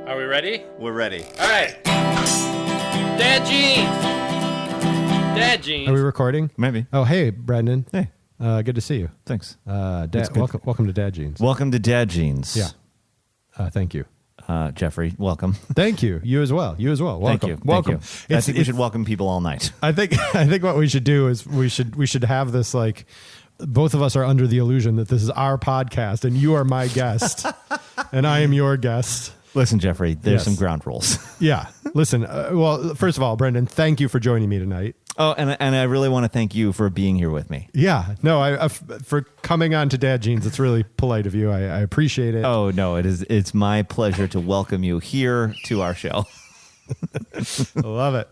Are we ready? We're ready. All right. Dad Jeans. Dad Jeans. Are we recording? Maybe. Oh, hey, Brendan. Hey. Good to see you. Thanks. Dad, welcome to Dad Jeans. Welcome to Dad Jeans. Yeah. Thank you. Jeffrey, welcome. Thank you. You as well. Welcome. Thank you. Welcome. Thank you. I think we should welcome people all night. I think what we should do is we should have this, like, both of us are under the illusion that this is our podcast and you are my guest and I am your guest. Listen, Jeffrey, there's Yes. some ground rules. Yeah. Listen, well, first of all, Brendan, thank you for joining me tonight. Oh, and I really want to thank you for being here with me. Yeah. No, I for coming on to Dad Jeans. It's really polite of you. I appreciate it. Oh, no, it's my pleasure to welcome you here to our show. I love it.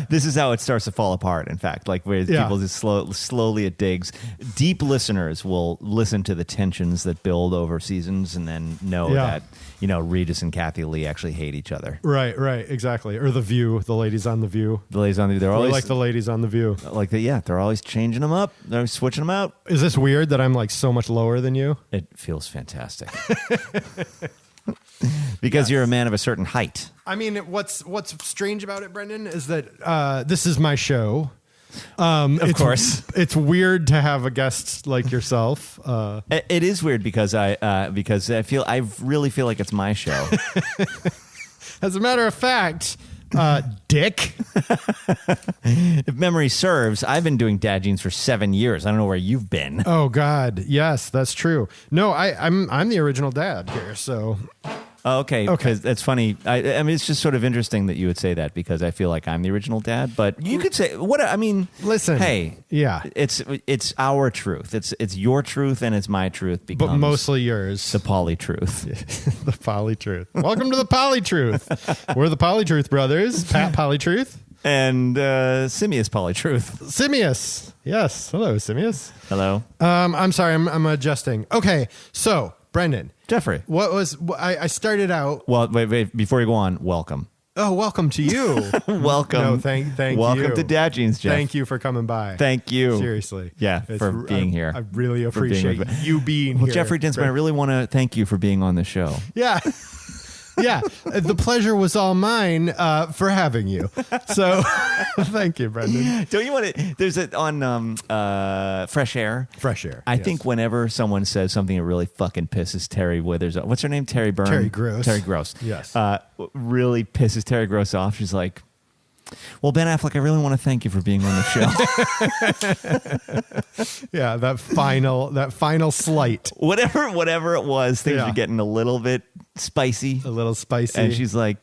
This is how it starts to fall apart, in fact. Like, where people just slowly it digs. Deep listeners will listen to the tensions that build over seasons and then know that, Regis and Kathy Lee actually hate each other. Right, exactly. Or The View, the ladies on The View. The ladies on they're Or always like the ladies on The View. they're always changing them up. They're always switching them out. Is this weird that I'm like so much lower than you? It feels fantastic. Because you're a man of a certain height. I mean, what's strange about it, Brendan, is that this is my show. Of course. It's weird to have a guest like yourself. It is weird because I really feel like it's my show. As a matter of fact, Dick. If memory serves, I've been doing Dad Jeans for 7 years. I don't know where you've been. Oh God, yes, that's true. No, I'm the original dad here, so. Oh, okay. Because that's funny. I mean, it's just sort of interesting that you would say that because I feel like I'm the original dad. But you could say what I mean. Listen, hey, yeah, it's our truth. It's your truth and it's my truth. But mostly yours. The poly truth. The poly truth. Welcome to the poly truth. We're the poly truth brothers. Pat Polytruth and Simius Polytruth. Simius. Yes. Hello, Simius. Hello. I'm sorry. I'm adjusting. Okay. So, Brendan. Jeffrey. I started out. Well, wait. Before you go on, welcome. Oh, welcome to you. Welcome. No, thank you. Welcome to Dad Jeans, Jeff. Thank you for coming by. Thank you. Seriously. Yeah, for being here. I really appreciate you being here. Well, Jeffrey Dinsman, I really want to thank you for being on the show. Yeah. Yeah, the pleasure was all mine for having you. So, thank you, Brendan. Don't you want to? There's it on Fresh Air. Fresh Air. I think whenever someone says something that really fucking pisses Terry Withers off, what's her name? Terry Byrne. Terry Gross. Terry Gross. Yes. Really pisses Terry Gross off. She's like, well, Ben Affleck, I really want to thank you for being on the show. Yeah, that final slight. Whatever it was, things are getting a little bit spicy. A little spicy. And she's like,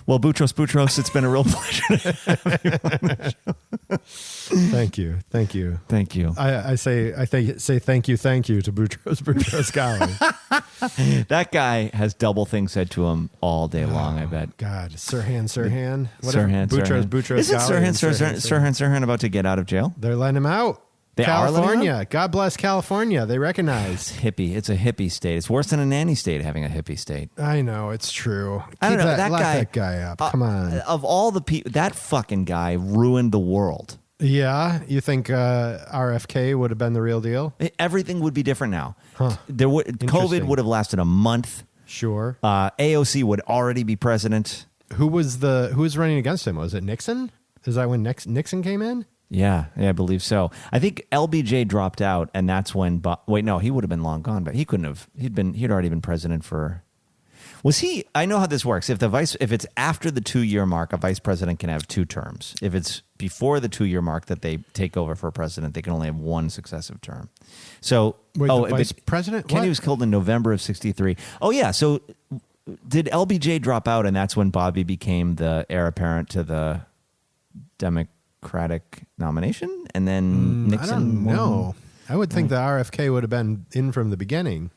well, Boutros, it's been a real pleasure to have you on the show. Thank you. Thank you. I say thank you to Boutros Ghali. That guy has double things said to him all day long, I bet. God, Sirhan. Boutros Isn't Ghali. Sirhan about to get out of jail? They're letting him out. They are letting him California. out? God bless California. They recognize. It's a hippie state. It's worse than a nanny state having a hippie state. I know, it's true. I don't know. Lock That that guy up. Come on. Of all the people, that fucking guy ruined the world. Yeah, you think RFK would have been the real deal? Everything would be different now. Huh. COVID would have lasted a month. Sure. AOC would already be president. Who was running against him? Was it Nixon? Is that when Nixon came in? Yeah, I believe so. I think LBJ dropped out, and that's when. Wait, no, he would have been long gone, but he couldn't have. He'd already been president for. Was he? I know how this works. If it's after the 2-year mark, a vice president can have 2 terms. If it's before the 2-year mark that they take over for president, they can only have 1 successive term. So, the vice president? Kennedy was killed in November of '63. Oh yeah. So did LBJ drop out, and that's when Bobby became the heir apparent to the Democratic nomination, and then Nixon? I don't know. I would think the RFK would have been in from the beginning.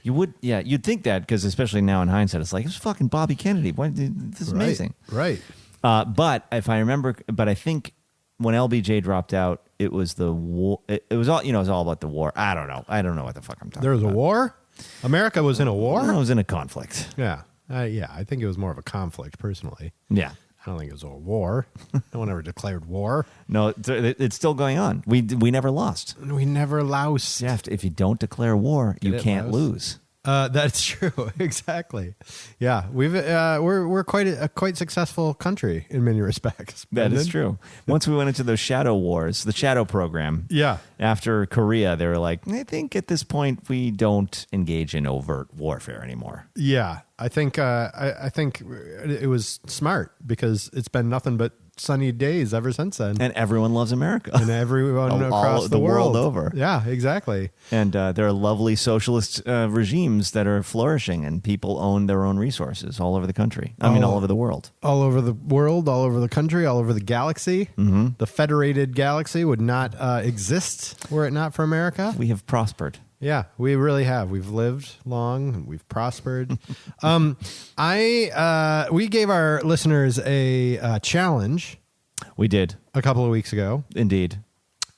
You would, yeah, you'd think that because especially now in hindsight, it's like it was fucking Bobby Kennedy. This is amazing, right? But if I remember, I think when LBJ dropped out, it was the war. It was all it was all about the war. I don't know what the fuck I'm talking about. There was a war. America was in a war. No, it was in a conflict. Yeah, I think it was more of a conflict personally. Yeah. I don't think it was a war. No one ever declared war. No, it's still going on. We never lost. We never lost. Yeah, if you don't declare war, you can't lose. That's true. Exactly. Yeah, we're quite a quite successful country in many respects. That is Brendan. true. Once we went into those shadow wars, the shadow program. Yeah. After Korea, they were like, I think at this point we don't engage in overt warfare anymore. Yeah, I think I think it was smart because it's been nothing but sunny days ever since then, And everyone loves America. and everyone All across the world over. Yeah, exactly. And there are lovely socialist regimes that are flourishing, and people own their own resources all over the country. I mean, all over the world. All over the world, all over the country, all over the galaxy. Mm-hmm. The federated galaxy would not exist were it not for America. We have prospered. Yeah, we really have. We've lived long and we've prospered. We gave our listeners a challenge We did, a couple of weeks ago. indeed.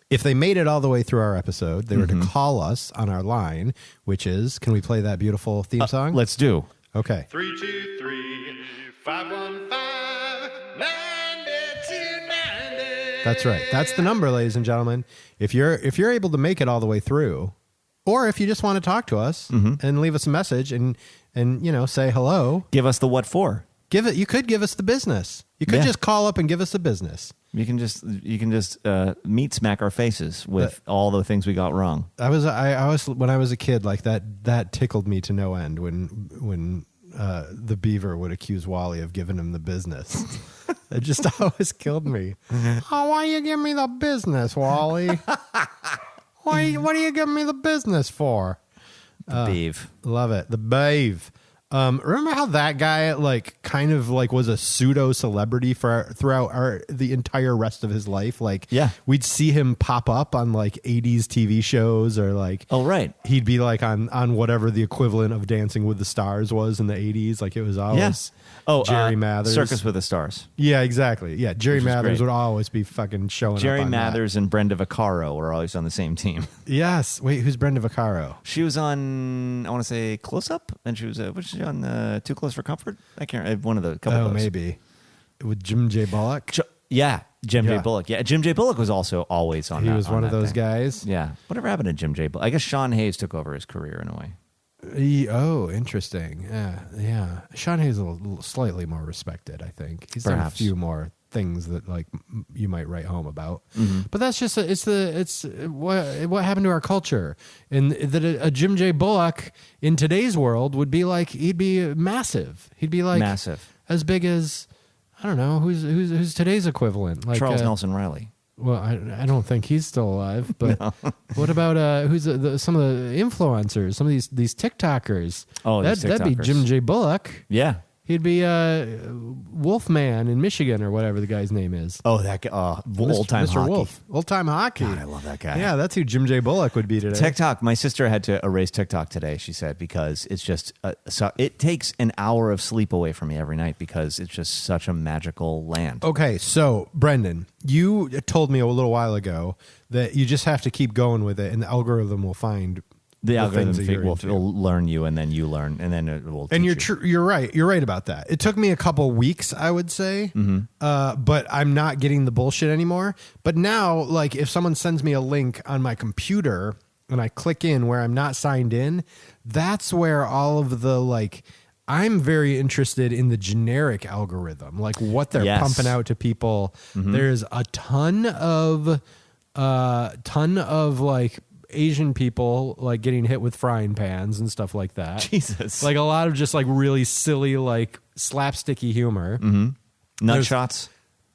If they made it all the way through our episode, they were to call us on our line, which is, can we play that beautiful theme song? Let's do. Okay. 323-515-9290. That's right. That's the number, ladies and gentlemen. If you're able to make it all the way through, or if you just want to talk to us and leave us a message and say hello, Give us the what for. you could give us the business. You could Yeah. just call up and give us the business. You can just meat smack our faces with all the things we got wrong. I was when I was a kid, like that tickled me to no end when the beaver would accuse Wally of giving him the business. It just always killed me. Oh, why you give me the business, Wally? What are you giving me the business for? The beef. Love it. The Bave. Remember how that guy kind of was a pseudo celebrity throughout the entire rest of his life? Yeah. We'd see him pop up on 80s TV shows or Oh, right. he'd be on whatever the equivalent of Dancing with the Stars was in the 80s. It was always Yes. Oh, Jerry Mathers. Circus with the Stars. Yeah, exactly. Yeah, Jerry Which was Mathers great. would always be fucking showing Jerry up on Mathers and Brenda Vaccaro were always on the same team. that. Yes. Wait, who's Brenda Vaccaro? She was on, I want to say, Close Up, and she was on Too Close for Comfort. I can't. One of the couple. Oh, of those. maybe. With Jim J. Bullock? Yeah, Jim Yeah. J. Bullock. Yeah, Jim J. Bullock was also always on. He that, was on one of that those thing. guys? Yeah. Whatever happened to Jim J. Bullock? I guess Sean Hayes took over his career in a way. Oh, interesting. Yeah. Sean Hayes is a little slightly more respected, I think. He's done a Perhaps. few more things that you might write home about. Mm-hmm. But that's just it's what happened to our culture, and that a Jim J. Bullock in today's world would be he'd be massive. He'd be Massive. as big as I don't know who's today's equivalent. Charles Nelson Riley. Well, I don't think he's still alive. But what about who's some of the influencers? Some of these TikTokers. Oh, these that'd be TikTokers. Jim J. Bullock. Yeah. He'd be Wolfman in Michigan or whatever the guy's name is. Oh, that guy. Old time Mr. hockey. Wolf. Old time hockey. God, I love that guy. Yeah, that's who Jim J. Bullock would be today. TikTok. My sister had to erase TikTok today. She said because it's just so it takes an hour of sleep away from me every night because it's just such a magical land. Okay, so Brendan, you told me a little while ago that you just have to keep going with it, and the algorithm will find The algorithm things that you're into. will learn you, and then you learn, and then it will. And teach you're you. you're right. You're right about that. It took me a couple weeks, I would say, but I'm not getting the bullshit anymore. But now, if someone sends me a link on my computer and I click in where I'm not signed in, that's where all of the I'm very interested in the generic algorithm, what they're Yes. pumping out to people. There's a ton of Asian people getting hit with frying pans and stuff like that. Jesus. A lot of just really silly slapsticky humor. Nut shots.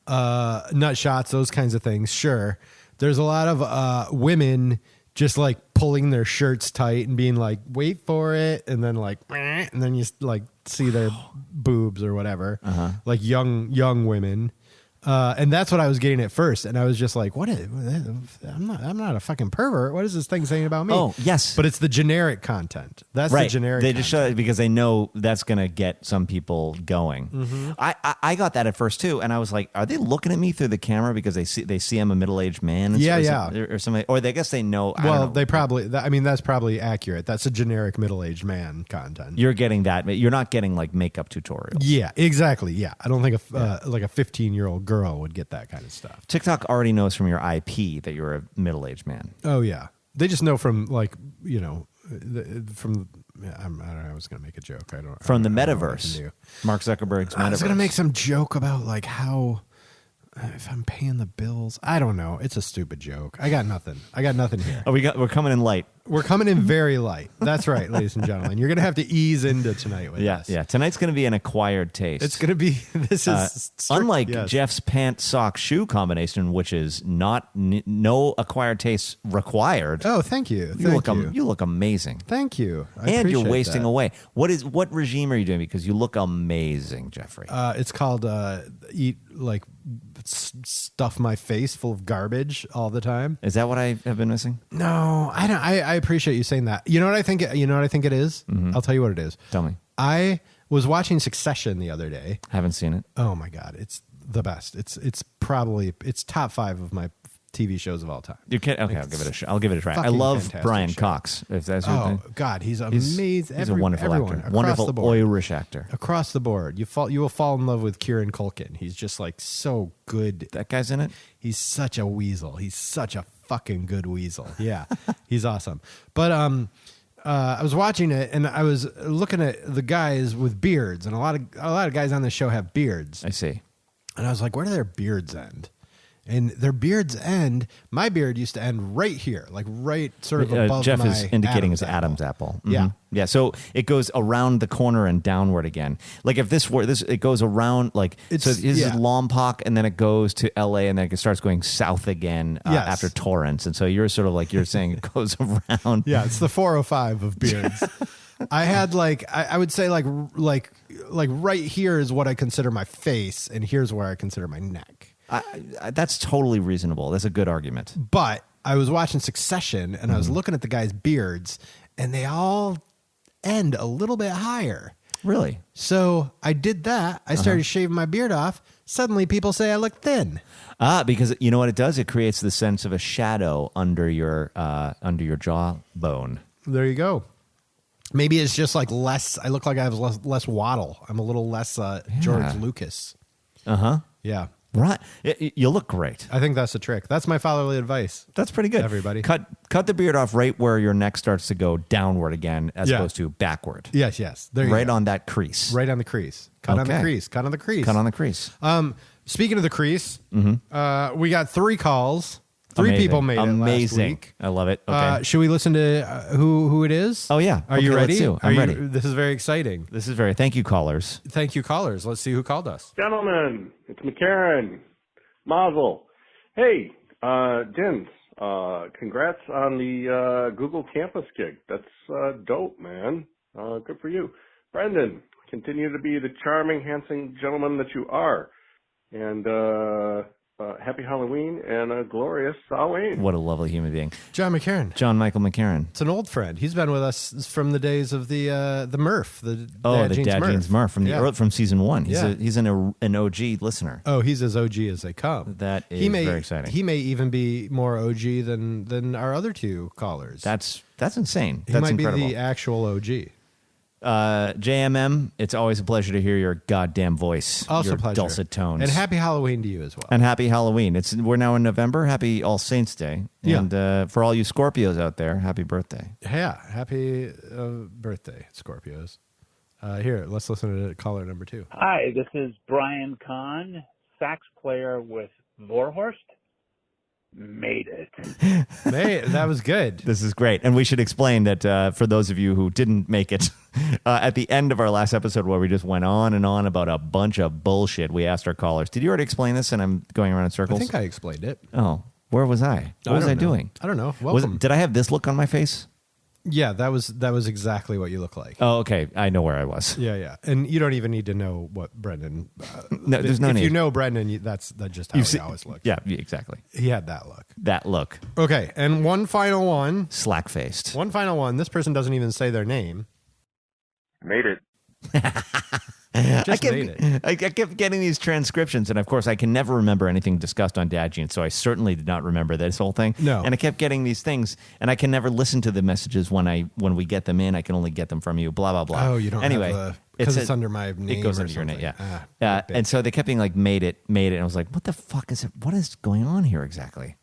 Nut shots, those kinds of things. Sure. There's a lot of women just pulling their shirts tight and being wait for it, and then "Meh," and then you see their boobs or whatever. Young women. And that's what I was getting at first, and I was just like, "What? I'm not a fucking pervert. What is this thing saying about me?" Oh, yes. but it's the generic content. That's Right. the generic. They just show it because they know that's going to get some people going. Mm-hmm. I got that at first too, and I was like, "Are they looking at me through the camera because they see I'm a middle-aged man?" And Yeah, or something, or they guess they know. I don't Well, know. they probably. That's probably accurate. That's a generic middle-aged man content. You're getting that. But you're not getting makeup tutorials. Yeah, exactly. Yeah, I don't think a 15-year-old girl would get that kind of stuff. TikTok already knows from your IP that you're a middle-aged man. Oh yeah, they just know from from I don't know. I was going to make a joke. From the I don't know what I can metaverse. do. Mark Zuckerberg's metaverse. I was going to make some joke about like how if I'm paying the bills. I don't know. It's a stupid joke. I got nothing here. Oh, we're coming in light. We're coming in very light. That's right, ladies and gentlemen. You're going to have to ease into tonight with us. Yeah. Tonight's going to be an acquired taste. It's going to be, this is unlike yes. Jeff's pant sock shoe combination, which is no acquired taste required. Oh, thank you. You look amazing. Thank you. And you're wasting away. What regime are you doing? Because you look amazing, Jeffrey. It's called eat like stuff my face full of garbage all the time. Is that what I have been missing? No, I don't. I appreciate you saying that. You know what I think? You know what I think it is? Mm-hmm. I'll tell you what it is. Tell me. I was watching Succession the other day. Haven't seen it. Oh my god, it's the best. It's top 5 of my TV shows of all time. You can't. Okay, I'll give it a shot. I'll give it a try. I Fucking love fantastic Brian show. Cox. If that's your thing. God, he's amazing. He's a wonderful everyone, actor. across Wonderful the board. Irish actor. Across the board, you will fall in love with Kieran Culkin. He's just like so good. That guy's in it. He's such a weasel. He's such a fucking good weasel. Yeah, he's awesome. But I was watching it and I was looking at the guys with beards, and a lot of guys on the show have beards. I see. And I was like, where do their beards end? And their beards end. My beard used to end right here, like right sort of above Jeff my is indicating his apple. Adam's apple. Mhm. Yeah. Yeah. So it goes around the corner and downward again. Like if this were this, it goes around like It's- so. This yeah. is Lompoc, and then it goes to L.A. and then it starts going south again Yes. after Torrance. And so you're sort of like you're saying it goes around. Yeah, it's the 405 of beards. I had like I would say like right here is what I consider my face, and here's where I consider my neck. That's totally reasonable. That's a good argument. But I was watching Succession, and I was looking at the guys' beards, and they all end a little bit higher. Really? So I did that. I started shaving my beard off. Suddenly, people say I look thin. Because you know what it does? It creates the sense of a shadow under your jawbone. There you go. Maybe it's just like less. I look like I have less waddle. I'm a little less George Lucas. Yeah. Right. You look great. I think that's the trick. That's my fatherly advice. That's pretty good. Everybody. Cut the beard off right where your neck starts to go downward again as opposed to backward. Yes. There you Right go. on that crease. Right on the crease. Cut on the Okay. crease. Cut on the crease. Cut on the crease. Speaking of the crease, we got 3 calls. 3 Amazing. people made it last week. I love it. Okay. Should we listen to who it is? Oh, yeah. Are you Okay, ready? let's do. I'm ready. This is very exciting. This is thank you, callers. Thank you, callers. Let's see who called us. Gentlemen, it's McCarran. Mazel. Hey, Dins, congrats on the Google Campus gig. That's dope, man. Good for you. Brendan, continue to be the charming, handsome gentleman that you are. And happy Halloween and a glorious Samhain. What a lovely human being. John McCarran. John Michael McCarran. It's an old friend. He's been with us from the days of the Murph. The Dad Jeans Murph from season 1. He's an OG listener. Oh, he's as OG as they come. That is very exciting. He may even be more OG than our other 2 callers. That's insane. He That's might incredible. be the actual OG. JMM, it's always a pleasure to hear your goddamn voice. Also your pleasure. dulcet tones. And happy Halloween to you as well. And happy Halloween. We're now in November. Happy All Saints Day. Yeah. And for all you Scorpios out there, happy birthday. Yeah, happy birthday, Scorpios. Here, let's listen to caller number 2. Hi, this is Brian Kahn, sax player with Vorhorst. Made it. Hey, that was good. This is great. And we should explain that for those of you who didn't make it, at the end of our last episode where we just went on and on about a bunch of bullshit, we asked our callers, did you already explain this? And I'm going around in circles. I think I explained it. Oh, where was I? What was I doing? I don't know. Welcome. Did I have this look on my face? Yeah, that was exactly what you look like. Oh, okay. I know where I was. Yeah. And you don't even need to know what Brendan. No, there's no if need. you know Brendan, that's just how he always looks. Yeah, exactly. He had that look. That look. Okay, and one final one. Slack-faced. One final one. This person doesn't even say their name. Made it. Just made it. I kept getting these transcriptions, and of course, I can never remember anything discussed on Dad Jeans, so I certainly did not remember this whole thing. No. And I kept getting these things, and I can never listen to the messages when we get them in. I can only get them from you. Blah blah blah. Oh, you don't. Anyway, because it's under my name. It goes or under your name. something. Yeah. And so they kept being like, made it. And I was like, what the fuck is it? What is going on here exactly?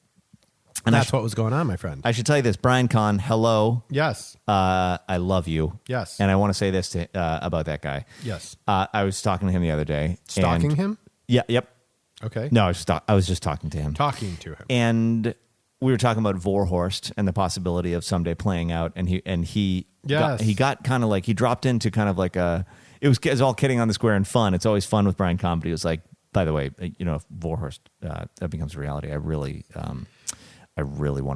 And That's what was going on, my friend. I should tell you this, Brian Kahn. Hello, Yes. I love you. Yes. And I want to say this to, about that guy. Yes. I was talking to him the other day. Stalking him? Yeah. Yep. Okay. No, I was just talking to him. Talking to him. And we were talking about Vorhorst and the possibility of someday playing out. And he Yes. got kind of like, he dropped into kind of like it was all kidding on the square and fun. It's always fun with Brian Kahn, but he was like, by the way, if Vorhorst that becomes a reality, I really want to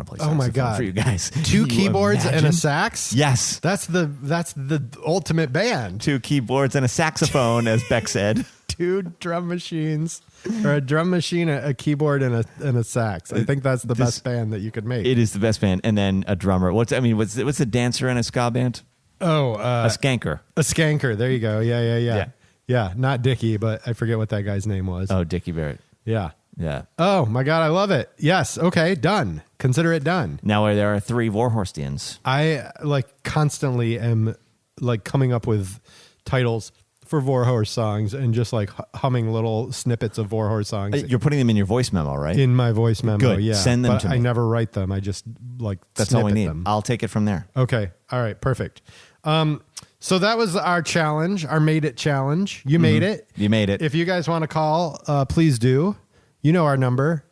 play saxophone Oh my God. for you guys. Two Can you keyboards and a imagine? sax? Yes. That's the ultimate band. 2 keyboards and a saxophone, as Beck said. 2 drum machines, or a drum machine, a keyboard, and a sax. I think that's the best band that you could make. It is the best band, and then a drummer. What's the dancer in a ska band? Oh, A skanker. a skanker. There you go. Yeah. Yeah. Yeah, not Dickie, but I forget what that guy's name was. Oh, Dickie Barrett. Yeah. Yeah. Oh my God, I love it. Yes. Okay. Done. Consider it done. Now there are 3 Vorhorstians. I constantly am coming up with titles for Vorhorst songs and just humming little snippets of Vorhorst songs You're putting them in your voice memo, right? in my voice memo. Good. Yeah. Send them but to me. I never write them. I just That's all we snippet need. them. I'll take it from there. Okay. All right. Perfect. So that was our challenge, our made it challenge. You made it. You made it. If you guys want to call, please do. You know our number,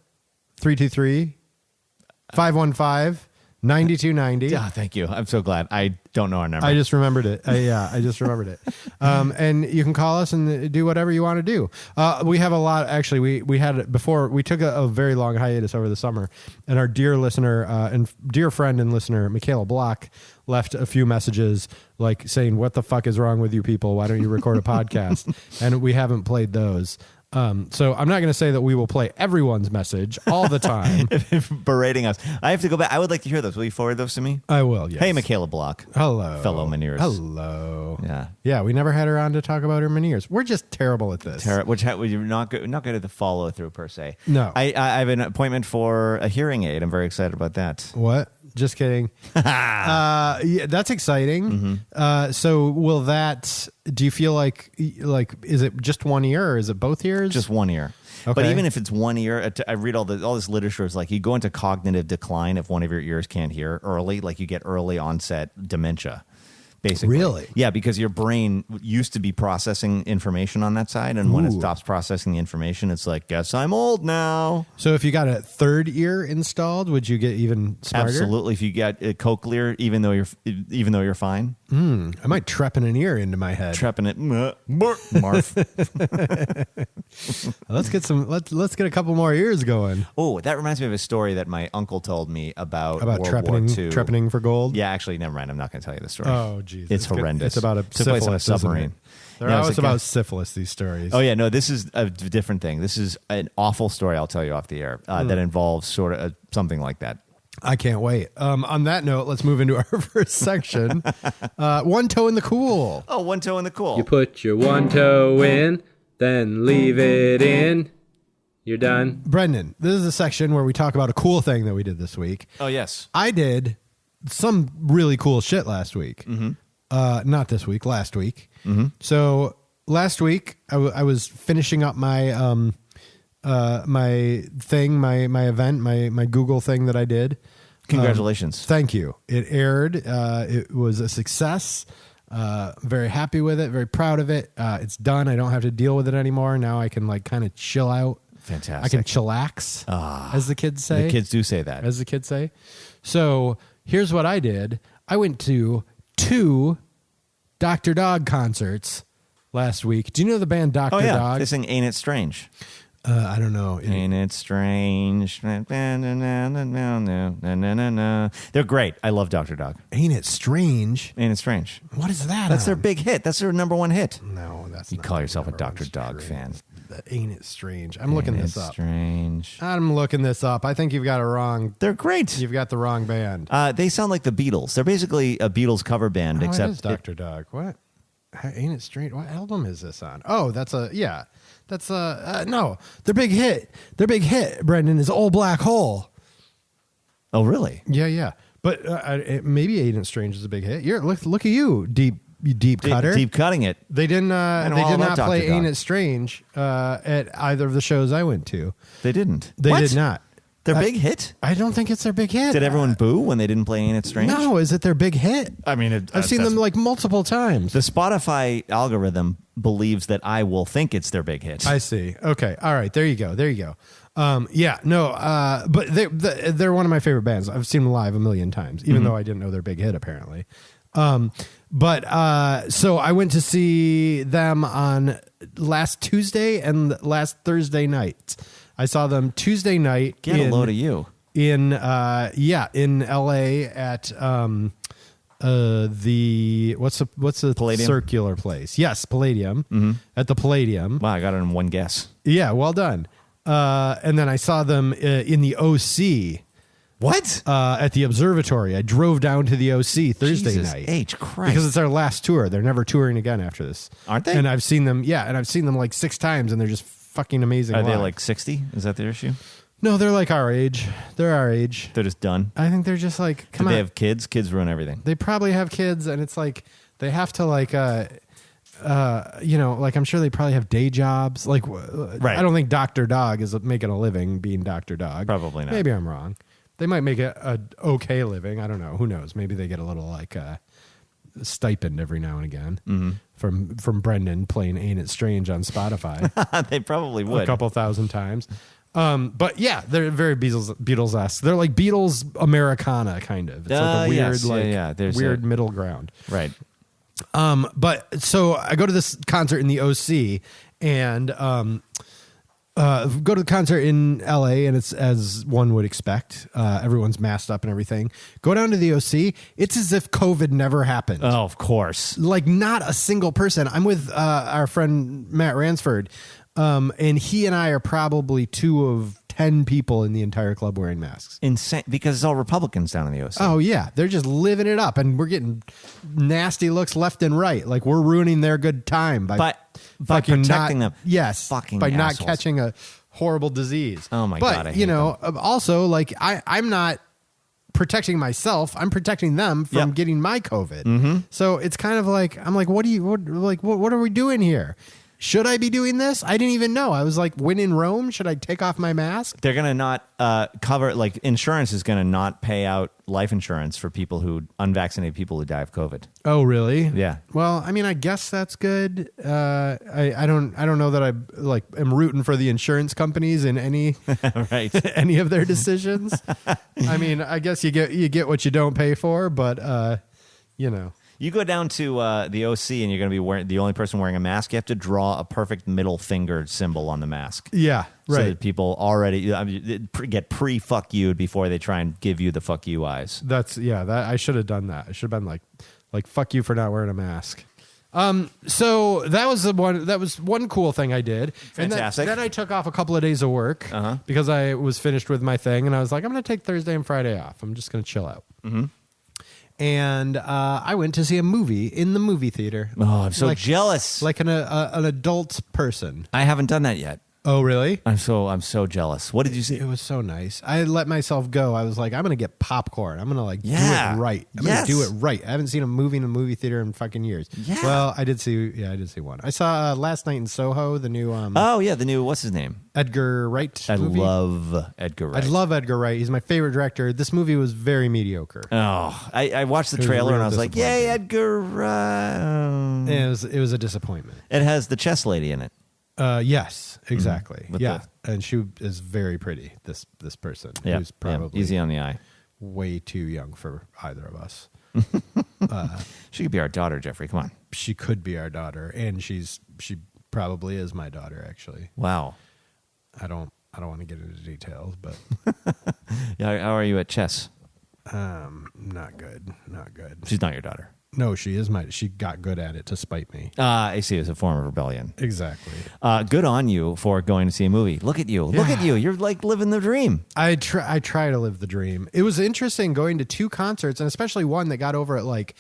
323-515-9290. Oh, thank you. I'm so glad. I don't know our number. I just remembered it. I just remembered it. And you can call us and do whatever you want to do. We have a lot. Actually, we had it before. We took a very long hiatus over the summer, and our dear listener and dear friend and listener, Michaela Block, left a few messages saying, "What the fuck is wrong with you people? Why don't you record a podcast?" And we haven't played those. So I'm not going to say that we will play everyone's message all the time. Berating us. I have to go back. I would like to hear those. Will you forward those to me? I will. Yes. Hey, Michaela Block. Hello, fellow Menieres. Hello. Yeah. Yeah. We never had her on to talk about her Menieres. We're just terrible at this. You're not good at the follow through per se. No. I have an appointment for a hearing aid. I'm very excited about that. What? Just kidding. Yeah, that's exciting. So will that? Do you feel like is it just one ear or is it both ears? Just one ear. Okay. But even if it's one ear, I read all this literature is you go into cognitive decline if one of your ears can't hear early, you get early onset dementia. Basically. Really? Yeah, because your brain used to be processing information on that side, and when it stops processing the information, it's guess I'm old now. So if you got a third ear installed, would you get even smarter? Absolutely. If you get a cochlear, even though you're fine, I might trep an ear into my head. trepping it, Marf. Let's get a couple more ears going. Oh, that reminds me of a story that my uncle told me about World War II. trepanning for gold. Yeah, actually, never mind. I'm not going to tell you the story. Oh, Jesus. It's horrendous. It's about Took place on a syphilis, isn't it? submarine. They're Yeah, it was always a guy- about syphilis, these stories. Oh yeah, no, this is a different thing. This is an awful story I'll tell you off the air that involves sort of something like that. I can't wait. On that note, let's move into our first section. One toe in the cool. Oh, one toe in the cool. You put your one toe in, then leave it in. You're done. Brendan, this is a section where we talk about a cool thing that we did this week. Oh yes. I did some really cool shit last week. Not this week, last week. So last week I was finishing up my my thing, my event, my Google thing that I did. Congratulations. Thank you. It aired. It was a success. Very happy with it. Very proud of it. It's done. I don't have to deal with it anymore. Now I can kind of chill out. Fantastic. I can chillax, as the kids say. The kids do say that. As the kids say. So here's what I did. I went to 2 Dr. Dog concerts last week. Do you know the band Dr. Oh yeah. Dog? They sing "Ain't It Strange." I don't know. Ain't it strange? They're great. I love Dr. Dog. Ain't it strange? Ain't it strange? What is that? That's their on? big hit. That's their number one hit. No, that's You not call yourself a number one Dr. Dog string. fan. Ain't it strange? I'm looking Ain't this it up. strange? I'm looking this up. I think you've got it wrong. They're great. You've got the wrong band. They sound like the Beatles. They're basically a Beatles cover band, Oh, it except is Dr. Dog. What? Ain't it strange? What album is this on? Oh, that's no. Their big hit. Their big hit, Brendan, is Old Black Hole. Oh, really? Yeah. But maybe Ain't It Strange is a big hit. Look at you, deep cutter. Deep cutting it. They didn't. know They all did about not Dr. play Dog. "Ain't It Strange" at either of the shows I went to. They didn't. They What? did not. Their big hit? I don't think it's their big hit. Did everyone boo when they didn't play Ain't It Strange? No, is it their big hit? I mean, I've seen them like multiple times. The Spotify algorithm believes that I will think it's their big hit. I see. Okay. All right. There you go. But they're one of my favorite bands. I've seen them live a million times, even though I didn't know their big hit apparently. So I went to see them on last Tuesday and last Thursday night. I saw them Tuesday night. Get a load of you. In LA at the what's the Palladium? circular place? Yes, Palladium. At the Palladium. Wow, I got it in one guess. Yeah, well done. And then I saw them in the OC. What? At the observatory. I drove down to the OC Thursday Jesus night. H. Christ. Because it's our last tour. They're never touring again after this. Aren't they? And I've seen them, like 6 times, and they're just fucking amazing. Are they live. like 60? Is that their issue? No, they're like our age. They're our age. They're just done. I think they're just like, Do come on. they have kids? Kids ruin everything. They probably have kids, and it's like they have to like like I'm sure they probably have day jobs. Like, Right. I don't think Dr. Dog is making a living being Dr. Dog. Probably not. Maybe I'm wrong. They might make a okay living. I don't know. Who knows? Maybe they get a little like stipend every now and again from Brendan playing "Ain't It Strange" on Spotify They probably would. a couple thousand times. But yeah, they're very Beatles-esque. They're like Beatles Americana kind of. It's like a weird yes. There's weird middle ground. Right. But so I go to this concert in the OC and go to the concert in LA, and it's as one would expect. Everyone's masked up and everything. Go down to the OC. It's as if COVID never happened. Oh, of course. Like not a single person. I'm with our friend Matt Ransford, and he and I are probably 2 of 10 people in the entire club wearing masks. Insane. Because it's all Republicans down in the OC. Oh yeah, they're just living it up, and we're getting nasty looks left and right. Like we're ruining their good time by fucking protecting not, them. Yes, Fucking by not assholes. catching a horrible disease. Oh my but, God, I hate also like I'm not protecting myself. I'm protecting them from Yep. getting my COVID. So it's kind of like I'm like, what are we doing here? Should I be doing this? I didn't even know. I was like, when in Rome, should I take off my mask? They're going to not cover, like, insurance is going to not pay out life insurance for unvaccinated people who die of COVID. Oh, really? Yeah. Well, I mean, I guess that's good. I don't know that I like am rooting for the insurance companies in any Right. any of their decisions. I mean, I guess you get what you don't pay for, but You go down to the OC and you're going to be the only person wearing a mask. You have to draw a perfect middle finger symbol on the mask. yeah, So right. that people already get pre-fuck you'd before they try and give you the fuck you eyes. That I should have done that. I should have been like fuck you for not wearing a mask. So that was one cool thing I did. Fantastic. And then I took off a couple of days of work because I was finished with my thing, and I was like, I'm going to take Thursday and Friday off. I'm just going to chill out. Mm-hmm. And I went to see a movie in the movie theater. Oh, I'm so jealous. Like an adult person. I haven't done that yet. Oh, really? I'm so jealous. What did you see? It was so nice. I let myself go. I was like, I'm going to get popcorn. I'm going to do Yeah. it right. I'm Yes. going to do it right. I haven't seen a movie in a movie theater in fucking years. Yeah. Well, I did see one. I saw last night in Soho, the new Oh, yeah, the new, what's his name? Edgar Wright I movie. love Edgar Wright. I love Edgar Wright. He's my favorite director. This movie was very mediocre. Oh, I watched the It was trailer and real I was like, yay, Edgar Wright. It was a disappointment. It has the chess lady in it. Yes, exactly. With Yeah, and she is very pretty. This person Yeah, who's probably easy on the eye. way too young for either of us. She could be our daughter, Jeffrey. Come on. She could be our daughter, and she probably is my daughter. Actually, Wow. I don't want to get into details, but Yeah, how are you at chess? not good. She's not your daughter. No, she got good at it to spite me. I see. It's a form of rebellion. Exactly. Good on you for going to see a movie. Look at you. Look at you. You're like living the dream. I try to live the dream. It was interesting going to 2 concerts, and especially one that got over at like,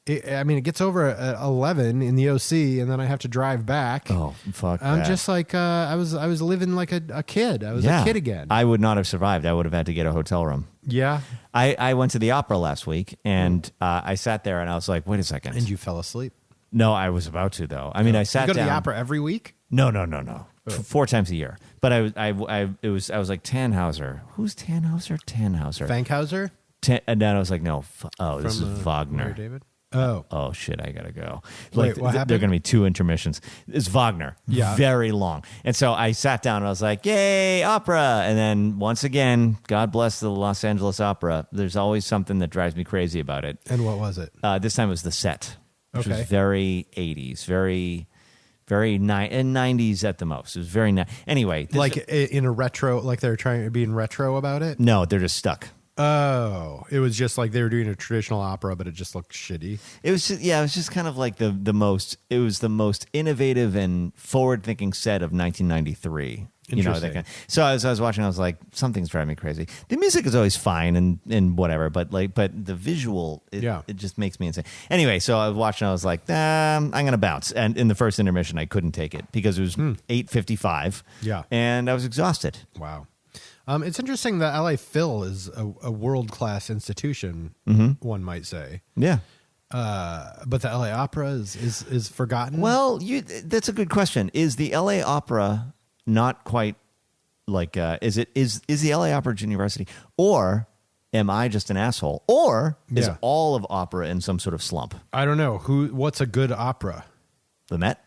it gets over at 11 in the OC, and then I have to drive back. Oh, fuck I'm that. just like I was living like a kid. I was a kid again. I would not have survived. I would have had to get a hotel room. Yeah. I went to the opera last week, and I sat there, and I was like, wait a second. And you fell asleep. No, I was about to, though. I mean, I sat You go to down. the opera every week? No. 4 times a year. But I was like Tannhauser. Who's Tannhauser? Tannhauser. Fankhauser And then I was like, no. This is from Wagner. Larry David. Oh, Oh shit! I gotta go. Wait, what happened? There are gonna be 2 intermissions. It's Wagner, Yeah. very long. And so I sat down and I was like, "Yay, opera!" And then once again, God bless the Los Angeles Opera. There's always something that drives me crazy about it. and what was it? This time it was the set, which Okay. was very 80s, very 90s at the most. It was very anyway. Like in a retro, like they're trying to be in retro about it. no, they're just stuck. Oh, it was just like they were doing a traditional opera, but it just looked shitty. It was just, it was just kind of like the most innovative and forward thinking set of 1993. You know, that Interesting. kind. So as I was watching, I was like, something's driving me crazy. The music is always fine and whatever, but the visual, it just makes me insane. Anyway, so I was watching, I was like, I'm gonna bounce. And in the first intermission, I couldn't take it because it was 8:55. Yeah. and I was exhausted. Wow. It's interesting that LA Phil is a world class institution, one might say. Yeah. But the LA Opera is forgotten. Well, that's a good question. Is the LA Opera not quite like is the LA Opera University, or am I just an asshole, or is Yeah. all of opera in some sort of slump? I don't know what's a good opera. The Met,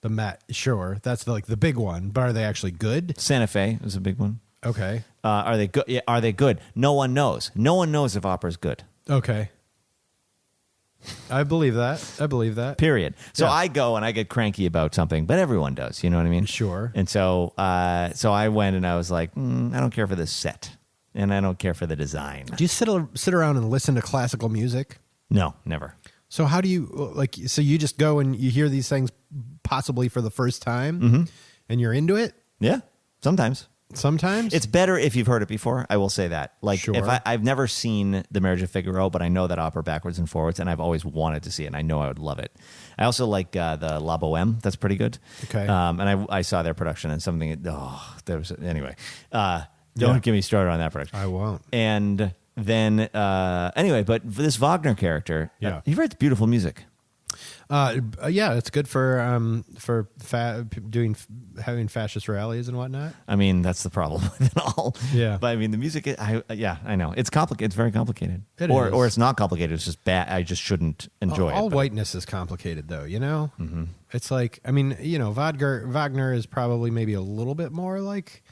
The Met, sure, that's the big one. But are they actually good? Santa Fe is a big one. Okay, Are they good? Yeah, are they good? No one knows. No one knows if opera is good. okay. I believe that. Period. So Yeah. I go and I get cranky about something, but everyone does. You know what I mean? Sure. And so I went and I was like, I don't care for this set, and I don't care for the design. Do you sit around and listen to classical music? No, never. So how do you So you just go and you hear these things possibly for the first time, and you're into it. Yeah, sometimes. Sometimes It's better if you've heard it before. I will say that. Like, Sure. if I've never seen The Marriage of Figaro, but I know that opera backwards and forwards, and I've always wanted to see it, and I know I would love it. I also like the La Boheme. That's pretty good. Okay. And I saw their production and something. There was anyway. Don't Yeah. get me started on that production. I won't. And then anyway, but for this Wagner character, Yeah. he writes beautiful music. Yeah, it's good for having fascist rallies and whatnot. I mean, that's the problem with it all. Yeah. But I mean, the music, I know. It's complicated. It's very complicated. It or is. Or it's not complicated. It's just bad. I just shouldn't enjoy All it. but- whiteness is complicated, though. You know, it's like, I mean, Wagner is probably maybe a little bit more like,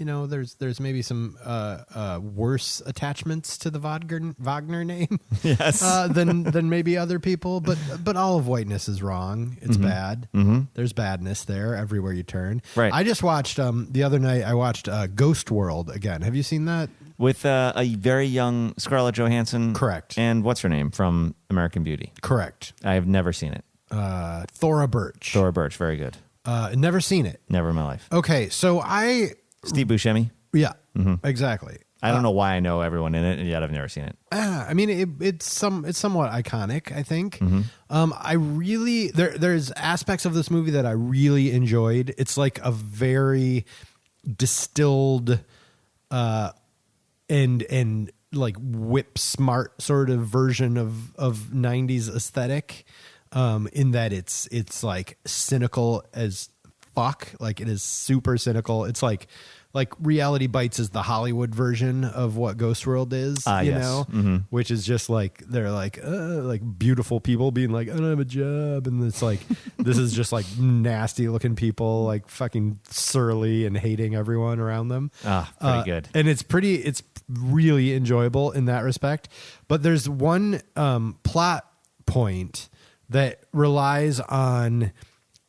there's maybe some worse attachments to the Wagner name, Yes. than maybe other people. But all of whiteness is wrong. It's bad. There's badness there everywhere you turn. Right. I just watched the other night. I watched Ghost World again. Have you seen that? With a very young Scarlett Johansson. Correct. And what's her name from American Beauty? Correct. I have never seen it. Thora Birch. Thora Birch, very good. Never seen it. Never in my life. Okay, so Steve Buscemi. yeah, exactly. I don't know why I know everyone in it, and yet I've never seen it. I mean, it's somewhat iconic. I think. I really there's aspects of this movie that I really enjoyed. It's like a very distilled, and like whip smart sort of version of 90s aesthetic, in that it's like cynical as fuck. Like, it is super cynical. It's like Reality Bites is the Hollywood version of what Ghost World is, you yes. know, which is just like, they're like beautiful people being like, I don't have a job. And it's like, this is just like nasty looking people, like fucking surly and hating everyone around them. Pretty good. And it's really enjoyable in that respect. But there's one plot point that relies on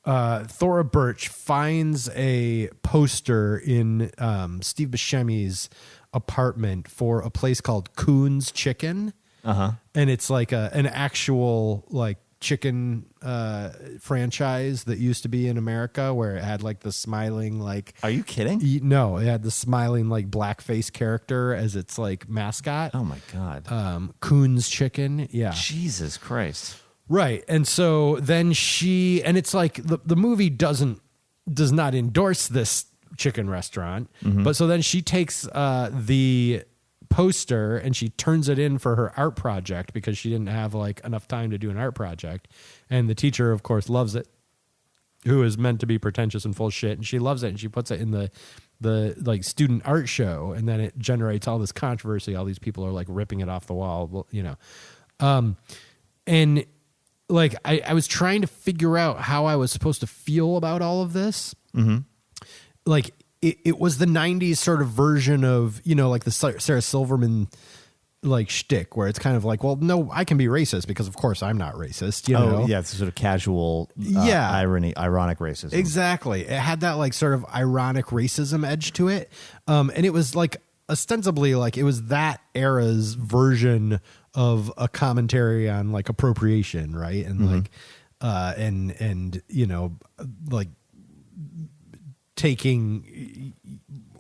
Thora Birch finds a poster in Steve Buscemi's apartment for a place called Coon's Chicken. And it's like an actual like chicken franchise that used to be in America, where it had like the smiling like Are you kidding? no, it had the smiling like blackface character as its like mascot. Oh my God. Coon's Chicken. Yeah. Jesus Christ. Right. And so then and it's like the movie does not endorse this chicken restaurant. But so then she takes the poster and she turns it in for her art project because she didn't have like enough time to do an art project. And the teacher, of course, loves it. who is meant to be pretentious and full of shit, and she loves it, and she puts it in the like student art show, and then it generates all this controversy. All these people are like ripping it off the wall, well, you know. And like I was trying to figure out how I was supposed to feel about all of this. Mm-hmm. Like it was the 90s sort of version of, you know, like the Sarah Silverman like shtick, where it's kind of like, well, no, I can be racist because of course I'm not racist, you know? Yeah, it's a sort of casual ironic racism. Exactly. It had that like sort of ironic racism edge to it. And it was like ostensibly like it was that era's version of a commentary on like appropriation, right? And like and you know, like taking,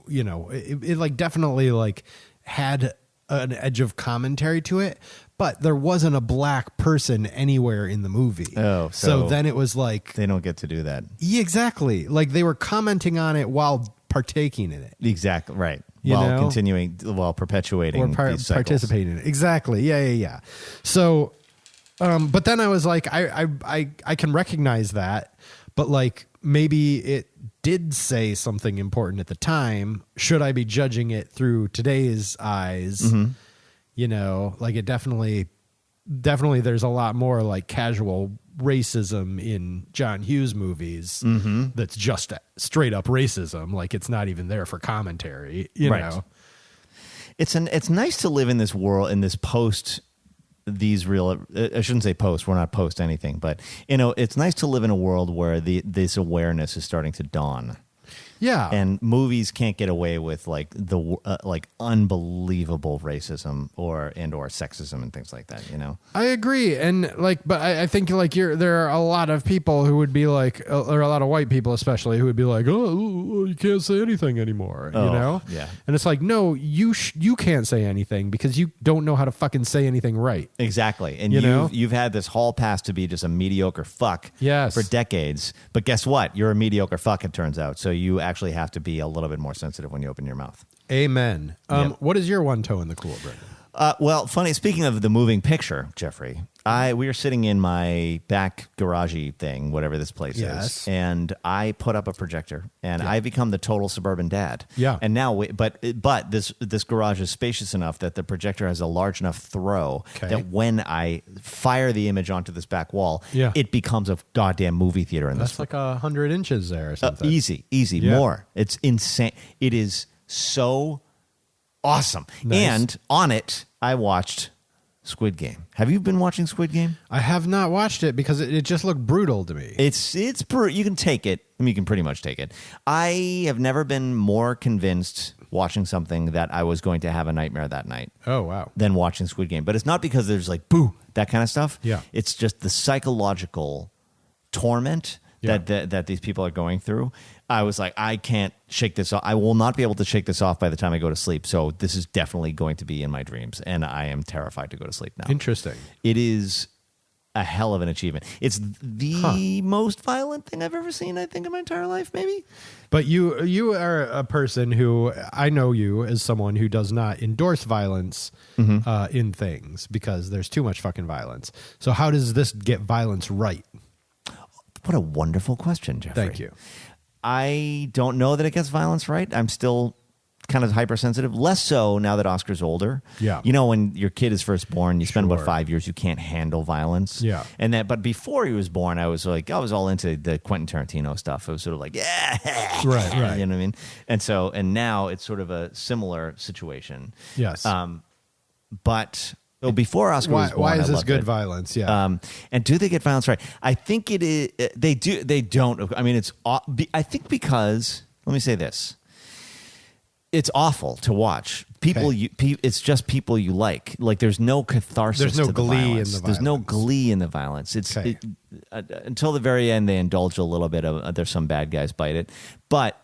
you know, it like definitely like had an edge of commentary to it, but there wasn't a black person anywhere in the movie. Oh, so then it was like they don't get to do that. Yeah, exactly. Like they were commenting on it while partaking in it. Exactly right. You while know? continuing, while perpetuating Or these cycles. participating in it. Exactly. Yeah. So, but then I was like, I can recognize that, but like maybe it did say something important at the time. Should I be judging it through today's eyes? Mm-hmm. You know, like it definitely there's a lot more like casual racism in John Hughes movies. Mm-hmm. That's just straight up racism. Like it's not even there for commentary, you know? It's nice to live in this world, in this post these real, I shouldn't say post, we're not post anything, but you know, it's nice to live in a world where this awareness is starting to dawn. Yeah. And movies can't get away with like the like unbelievable racism or sexism and things like that, you know? I agree. And like, but I think like there are a lot of people who would be like, or a lot of white people especially, who would be like, oh, you can't say anything anymore, you know? Yeah. And it's like, no, you can't say anything because you don't know how to fucking say anything right. Exactly. And You know? you've had this hall pass to be just a mediocre fuck Yes. for decades. But guess what? You're a mediocre fuck, it turns out. So you actually have to be a little bit more sensitive when you open your mouth. Amen. Yep. What is your one toe in the cool, Brendan? Well, funny, speaking of the moving picture, Jeffrey, we were sitting in my back garagey thing, whatever this place is, and I put up a projector, and I become the total suburban dad. Yeah. And now, but this garage is spacious enough that the projector has a large enough throw that when I fire the image onto this back wall, it becomes a goddamn movie theater in this. That's like 100 inches there or something. Easy, Yeah. more. It's insane. It is so awesome. Nice. And on it, I watched Squid Game. Have you been watching Squid Game? I have not watched it because it just looked brutal to me. You can take it. I mean, you can pretty much take it. I have never been more convinced watching something that I was going to have a nightmare that night. Oh, wow. Than watching Squid Game. But it's not because there's like, boo, that kind of stuff. Yeah. It's just the psychological torment that these people are going through. I was like, I can't shake this off. I will not be able to shake this off by the time I go to sleep. So this is definitely going to be in my dreams, and I am terrified to go to sleep now. Interesting. It is a hell of an achievement. It's the most violent thing I've ever seen, I think, in my entire life, maybe. But you are a person who, I know you as someone who does not endorse violence in things because there's too much fucking violence. So how does this get violence right? What a wonderful question, Jeffrey. Thank you. I don't know that it gets violence right. I'm still kind of hypersensitive. Less so now that Oscar's older. Yeah. You know, when your kid is first born, you spend Sure. about 5 years, you can't handle violence. Yeah. But before he was born, I was all into the Quentin Tarantino stuff. It was sort of like, yeah. Right. You know what I mean? And now it's sort of a similar situation. Yes. But before Oscar was born, why is I this loved good it. violence? Yeah. And do they get violence right? I think it is. They do. They don't. I mean, I think because, let me say this. It's awful to watch. It's just people you like. Like there's no catharsis. There's no to the glee in violence. the There's no violence. glee in the violence. Until the very end, they indulge a little bit of. There's some bad guys bite it, but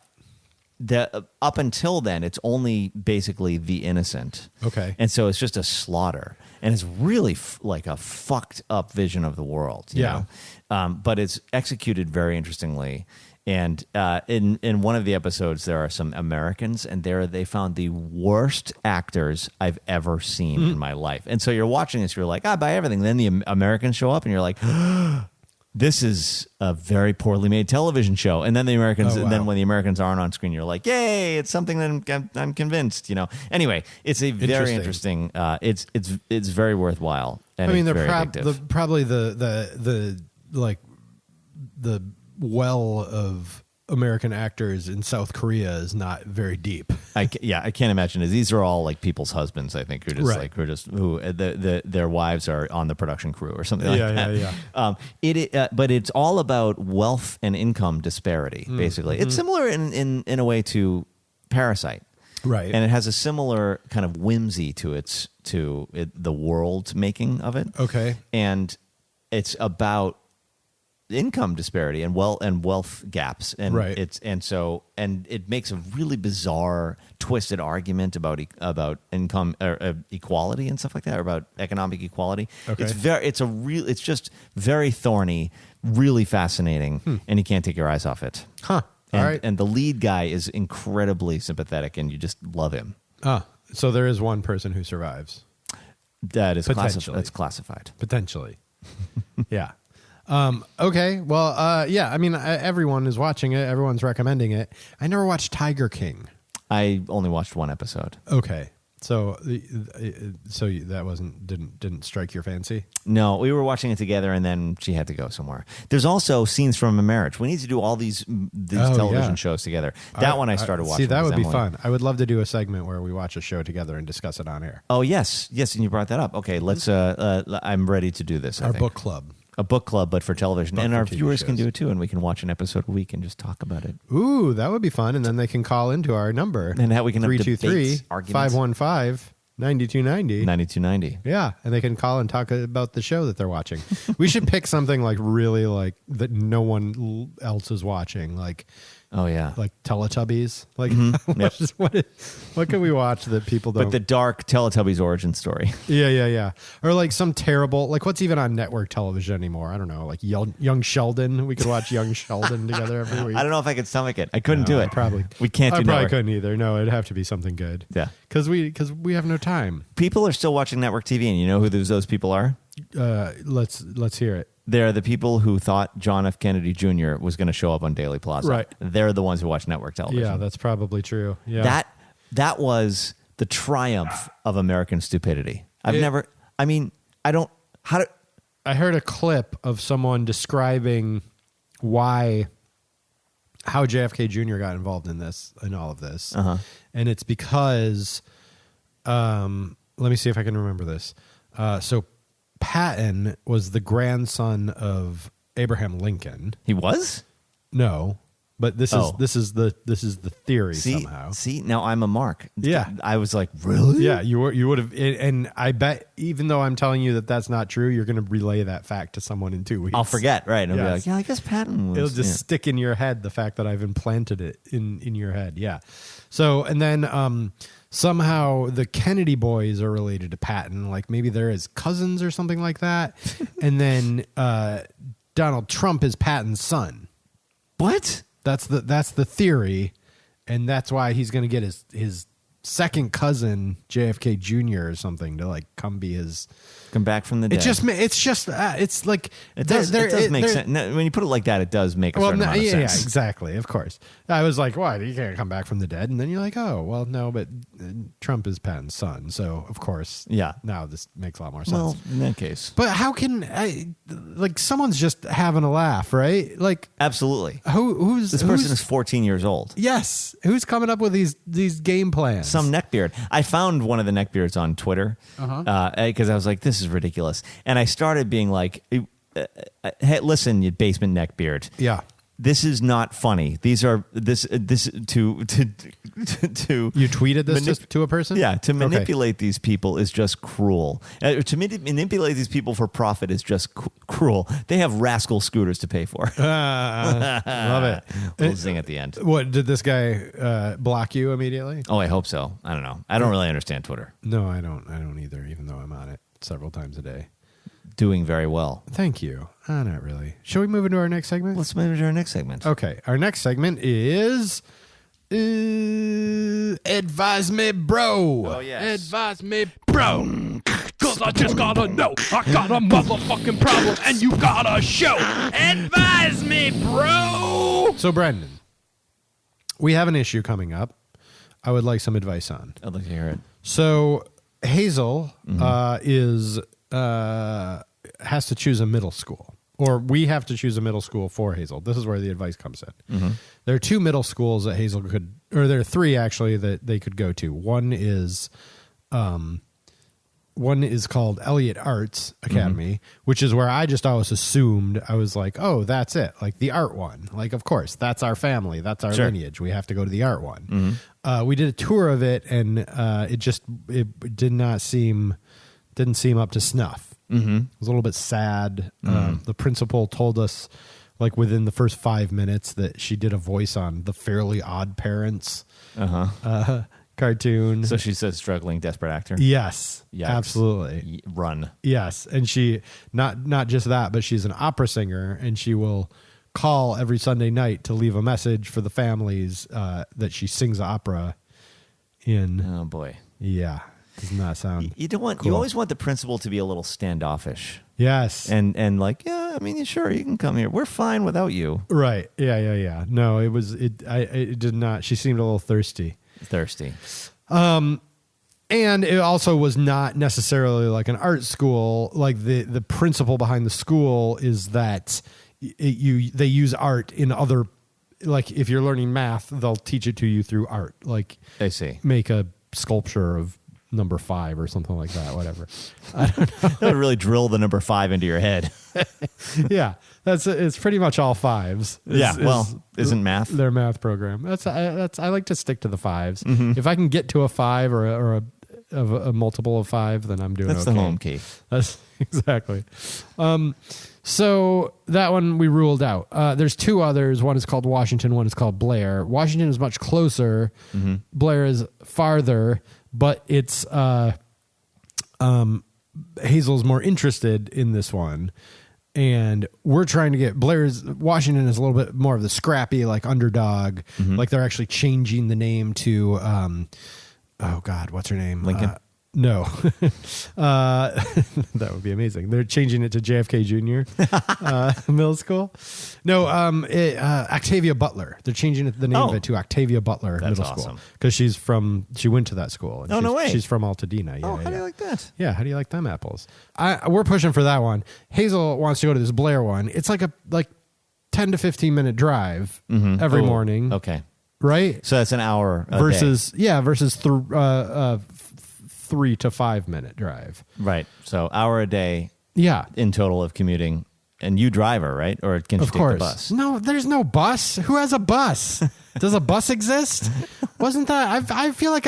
up until then, it's only basically the innocent. Okay. And so it's just a slaughter, and it's really like a fucked up vision of the world. You know? But it's executed very interestingly. And in one of the episodes, there are some Americans, and they found the worst actors I've ever seen in my life. And so you're watching this, you're like, I buy everything. Then the Americans show up, and you're like, this is a very poorly made television show. And then the Americans, Oh, wow. and then when the Americans aren't on screen, you're like, yay, it's something that I'm convinced, you know. Anyway, it's a very interesting. It's very worthwhile. And I mean, it's they're very addictive. probably the like the well of American actors in South Korea is not very deep. I can't imagine it. These are all like people's husbands, I think, who their wives are on the production crew or something like that. But it's all about wealth and income disparity. Basically, it's similar in a way to Parasite, Right. And it has a similar kind of whimsy to the world making of it. Okay. And it's about income disparity and wealth gaps, and Right. it makes a really bizarre, twisted argument about income equality and stuff like that, or about economic equality. Okay. It's just very thorny, really fascinating, and you can't take your eyes off it. Huh. And, All right. and the lead guy is incredibly sympathetic, and you just love him. So there is one person who survives. That is Potentially. that's classified. Potentially. Yeah. Okay. Well, yeah, I mean, everyone is watching it. Everyone's recommending it. I never watched Tiger King. I only watched one episode. Okay. So that didn't strike your fancy? No, we were watching it together, and then she had to go somewhere. There's also Scenes from a Marriage. We need to do all these television shows together. That one I started watching. See, that with would be Emily. fun. I would love to do a segment where we watch a show together and discuss it on air. Oh yes, and you brought that up. Okay, let's. I'm ready to do this. I Our think. book club. A book club, but for television, But and for our TV viewers can shows. do it too, and we can watch an episode a week and just talk about it. Ooh, that would be fun. And then they can call into our number. And how we can have debates, 323-515-9290. 9290. Yeah, and they can call and talk about the show that they're watching. We should pick something like really like that no one else is watching, like Oh yeah, Teletubbies. Like Yep. what can we watch that people don't? but the dark Teletubbies origin story. Yeah. Or like some terrible, like what's even on network television anymore? I don't know, like Young Sheldon. We could watch Young Sheldon together every week. I don't know if I could stomach it. I couldn't do No, it. Probably. We can't I do probably network. couldn't either. No, it'd have to be something good. Yeah. Because we have no time. People are still watching network TV, and you know who those people are? Let's hear it. They're the people who thought John F. Kennedy Jr. was going to show up on Daily Plaza. Right. They're the ones who watch network television. Yeah, that's probably true. Yeah. That was the triumph of American stupidity. I heard a clip of someone describing how JFK Jr. got involved in all of this. Uh-huh. And it's because, let me see if I can remember this. So Patton was the grandson of Abraham Lincoln. he was? No, but this is the theory somehow. See, now I'm a mark. Yeah. I was like, really? Yeah, you would have, and I bet even though I'm telling you that that's not true, you're going to relay that fact to someone in 2 weeks. I'll forget, right? And I'll be Yes. like, yeah, I guess Patton was. It'll just stick in your head, the fact that I've implanted it in your head. Yeah. So, and then somehow the Kennedy boys are related to Patton, like maybe they're his cousins or something like that. And then Donald Trump is Patton's son. What? That's the theory, and that's why he's going to get his second cousin JFK Jr. or something to like come be his. Come back from the dead. It's like It does make sense. No, when you put it like that, it does make a certain amount of yeah, sense. exactly. Of course, I was like, "What? You can't come back from the dead." And then you're like, "Oh, well, no, but Trump is Patton's son, so of course, Yeah. Now this makes a lot more sense." Well, in that case, but how can someone's just having a laugh, right? Like, absolutely. who's This person is 14 years old. yes, who's coming up with these game plans? Some neckbeard. I found one of the neckbeards on Twitter because I was like, this is ridiculous. And I started being like, hey, listen, you basement neckbeard. Yeah. This is not funny. These are this to You tweeted this to a person? Yeah, to Okay. manipulate these people is just cruel. To manipulate these people for profit is just cruel. They have rascal scooters to pay for. Love it. We'll zing at the end. What did this guy block you immediately? Oh, I hope so. I don't know. I don't really understand Twitter. No, I don't either, even though I'm on it several times a day. Doing very well. Thank you. Not really. Shall we move into our next segment? Let's move to our next segment. Okay. Our next segment is Advise Me Bro. Oh, yes. Advise Me Bro. 'cause I just gotta know. I got a motherfucking problem, and you gotta show. Advise me, bro. So, Brendan, we have an issue coming up. I would like some advice on. I'd like to hear it. So, Hazel has to choose a middle school, or we have to choose a middle school for Hazel. This is where the advice comes in. There are 2 middle schools that Hazel could, or there are 3 actually that they could go to. One is called Elliott Arts Academy, which is where I just always assumed, I was like, oh, that's it. Like the art one. Like, of course, that's our family. That's our lineage. We have to go to the art one. We did a tour of it, and it didn't seem up to snuff. It was a little bit sad. The principal told us, like within the first 5 minutes, that she did a voice on the Fairly Odd Parents cartoon. So she's a struggling, desperate actor. Yes, Yikes. absolutely. Run. Yes, and she not just that, but she's an opera singer, and she will call every Sunday night to leave a message for the families that she sings opera in. Oh boy. Yeah, does not sound. You don't want. cool. You always want the principal to be a little standoffish. Yes, And like, yeah, I mean, sure, you can come here. We're fine without you. right. Yeah. No, it did not. She seemed a little thirsty. Thirsty. And it also was not necessarily like an art school. Like the principle behind the school is that they use art in other, like if you're learning math, they'll teach it to you through art. Like I see. make a sculpture of number 5 or something like that. Whatever. I don't know. That would really drill the number 5 into your head. Yeah, it's pretty much all 5s. Isn't math? Their math program? I like to stick to the 5s. Mm-hmm. If I can get to a 5 or a multiple of 5, then I'm doing That's okay. the home key. That's exactly. So that one we ruled out. There's 2 others. One is called Washington. One is called Blair. Washington is much closer. Blair is farther, but it's Hazel's more interested in this one. And we're trying to get Washington is a little bit more of the scrappy, like underdog. Like they're actually changing the name to, oh God, what's her name? Lincoln? No, that would be amazing. They're changing it to JFK Jr. Middle School. No, Octavia Butler. They're changing the name of it to Octavia Butler That's Middle awesome. School because she went to that school. And no way. She's from Altadena. How do you like that? Yeah, how do you like them apples? We're pushing for that one. Hazel wants to go to this Blair one. It's like 10 to 15 minute drive every morning. Okay. Right? So that's an hour a versus 3 to 5 minute drive. Right. So hour a day Yeah. in total of commuting. And you drive her, right? Or can she Of take course. the bus? No, there's no bus. Who has a bus? Does a bus exist? Wasn't that? I feel like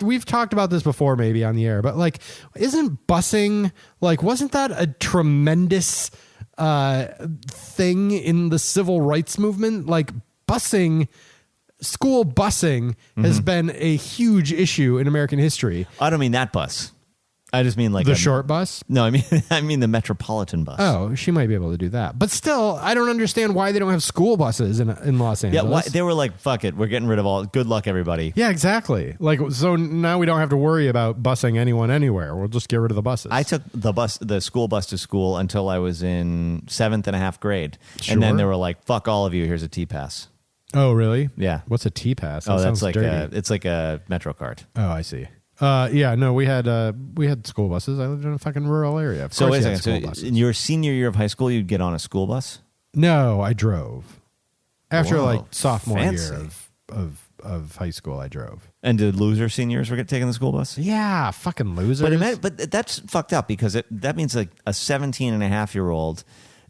we've talked about this before, maybe on the air, but like, isn't busing like? Wasn't that a tremendous thing in the civil rights movement? Like busing. School busing has been a huge issue in American history. I don't mean that bus. I just mean like The short bus? No, I mean the Metropolitan bus. Oh, she might be able to do that. But still, I don't understand why they don't have school buses in Los Yeah, Angeles. they were like, fuck it, we're getting rid of all. Good luck, everybody. Yeah, exactly. Like, so now we don't have to worry about busing anyone anywhere. We'll just get rid of the buses. I took the school bus to school until I was in 7th and a half grade. Sure. And then they were like, fuck all of you, here's a T-Pass. Oh, really? Yeah. What's a T-Pass? That Oh, that's sounds like dirty. it's like a Metro card. Oh, I see. Yeah, no, we had school buses. I lived in a fucking rural area. Of So course wait you a had second. school So buses. in your senior year of high school, you'd get on a school bus? No, I drove. After Whoa, like sophomore fancy. year of high school, I drove. And did loser seniors were taking the school bus? Yeah, fucking losers. But that's fucked up because that means like a 17-and-a-half-year-old.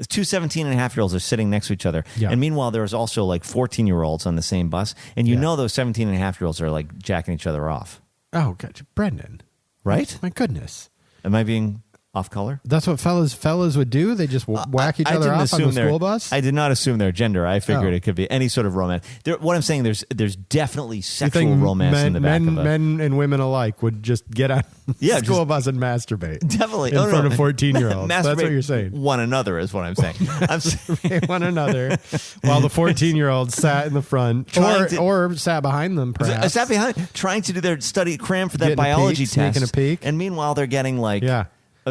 Two 17-and-a-half-year-olds are sitting next to each other. Yeah. And meanwhile, there's also like 14-year-olds on the same bus. And you know those 17-and-a-half-year-olds are like jacking each other off. Oh, God, Brendan. Right? My goodness. Am I being off color? That's what fellas would do? They just whack each I other didn't off on the assume school bus? I did not assume their gender. I figured Oh. it could be any sort of romance. What I'm saying, there's definitely You sexual think romance in the back of a... men and women alike would just get on Yeah, the school just- bus and masturbate. Definitely. In front of 14-year-olds. That's what Masturbate you're saying. One another is what I'm saying. I'm saying One another while the 14-year-old sat in the front or sat behind them, I perhaps. sat behind, trying to do their cram for that Getting a biology peek, sneaking test. a peek. And meanwhile, they're getting like Yeah.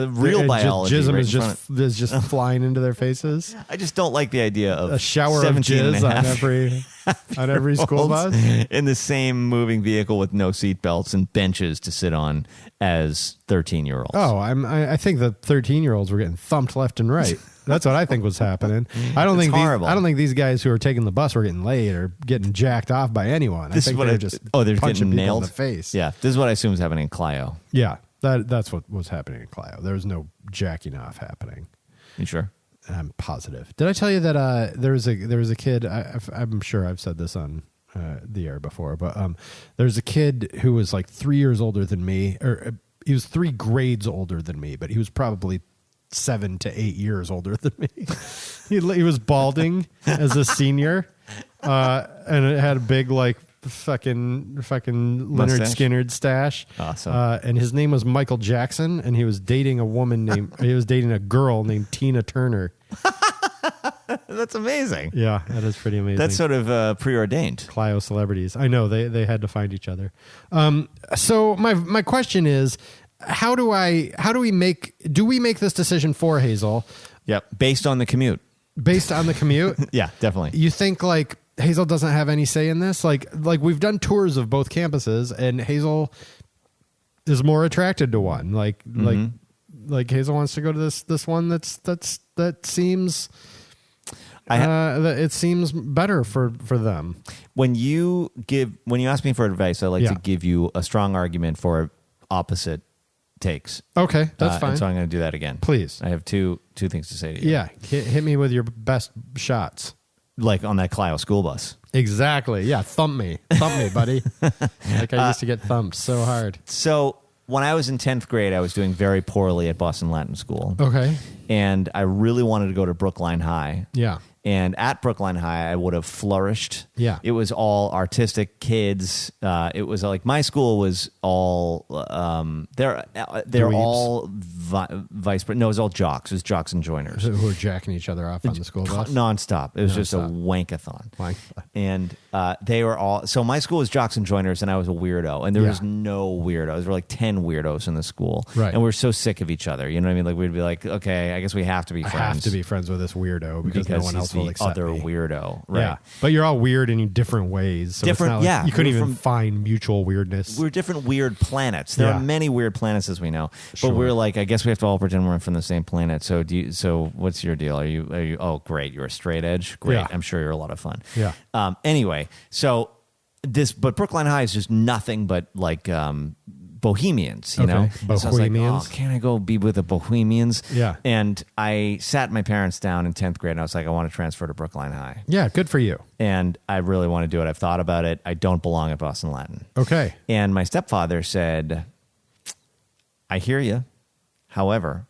real biology. Jism right is in front of- just flying into their faces. I just don't like the idea of A shower of 17 and jizz a on half every school bus. in the same moving vehicle with no seatbelts and benches to sit on as 13-year-olds. Oh, I think the 13-year-olds were getting thumped left and right. That's what I think was happening. I don't It's think horrible. I don't think these guys who are taking the bus were getting laid or getting jacked off by anyone. This I is think what they're just they're punching getting people nailed in the face. Yeah, this is what I assume is happening in Clio. Yeah. That's what was happening in Clio. There was no jacking off happening. You sure? I'm positive. Did I tell you that there was a kid? I'm sure I've said this on the air before, but there's a kid who was like 3 years older than me, or he was 3 grades older than me, but he was probably 7 to 8 years older than me. he was balding as a senior, and it had a big like fucking Leonard Mustache? Skinner stash. Awesome. And his name was Michael Jackson, and he was dating a girl named Tina Turner. That's amazing. Yeah, that is pretty amazing. That's sort of preordained. Clio celebrities. I know they had to find each other. So my question is, do we make this decision for Hazel Yep, based on the commute. based on the commute? Yeah, definitely. You think like Hazel doesn't have any say in this? Like we've done tours of both campuses, and Hazel is more attracted to one. Like Hazel wants to go to this one that seems it seems better for them. When you ask me for advice, I like Yeah. to give you a strong argument for opposite takes. Okay, that's fine. And so I'm going to do that again. Please. I have two things to say to you. Yeah, hit me with your best shots. Like on that Clio school bus. Exactly. Yeah, thump me, buddy. Like I used to get thumped so hard. So when I was in 10th grade, I was doing very poorly at Boston Latin School. Okay. And I really wanted to go to Brookline High. Yeah. And at Brookline High, I would have flourished. Yeah. It was all artistic kids. It was like my school was all they're Dweebs. all vice. No, it was all jocks. It was jocks and joiners. Who were jacking each other off on the school bus? Nonstop. It was just a Nonstop. wankathon. And they were all. So my school was jocks and joiners, and I was a weirdo. And there was Yeah. no weirdos. There were like 10 weirdos in the school. Right. And we were so sick of each other. You know what I mean? Like we'd be like, okay, I guess we have to be I friends. have to be friends with this weirdo because no one he's else will the accept other me. weirdo. Right. Yeah, but you're all weird in different ways. So Different- it's not like yeah. You couldn't We're even from- find mutual weirdness. We're different weird planets. There Yeah. are many weird planets, as we know. Sure. But we're like, I guess we have to all pretend we're from the same planet. So so what's your deal? Are you? Oh, great. You're a straight edge. Great. Yeah. I'm sure you're a lot of fun. Yeah. Anyway, but Brookline High is just nothing but like bohemians, you know? Okay. And so I was like, Bohemians. oh, can I go be with the bohemians? Yeah. And I sat my parents down in 10th grade and I was like, I want to transfer to Brookline High. Yeah, good for you. And I really want to do it. I've thought about it. I don't belong at Boston Latin. Okay. And my stepfather said, I hear you. However,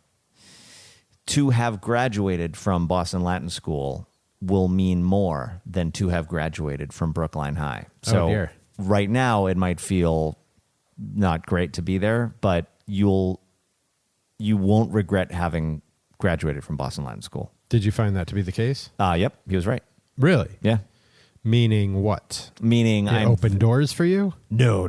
to have graduated from Boston Latin School will mean more than to have graduated from Brookline High. So dear. right now it might feel not great to be there, but you won't regret having graduated from Boston Latin School. Did you find that to be the case? Yep, he was right. Really? Yeah. Meaning what? Meaning It I'm opened doors for you? No.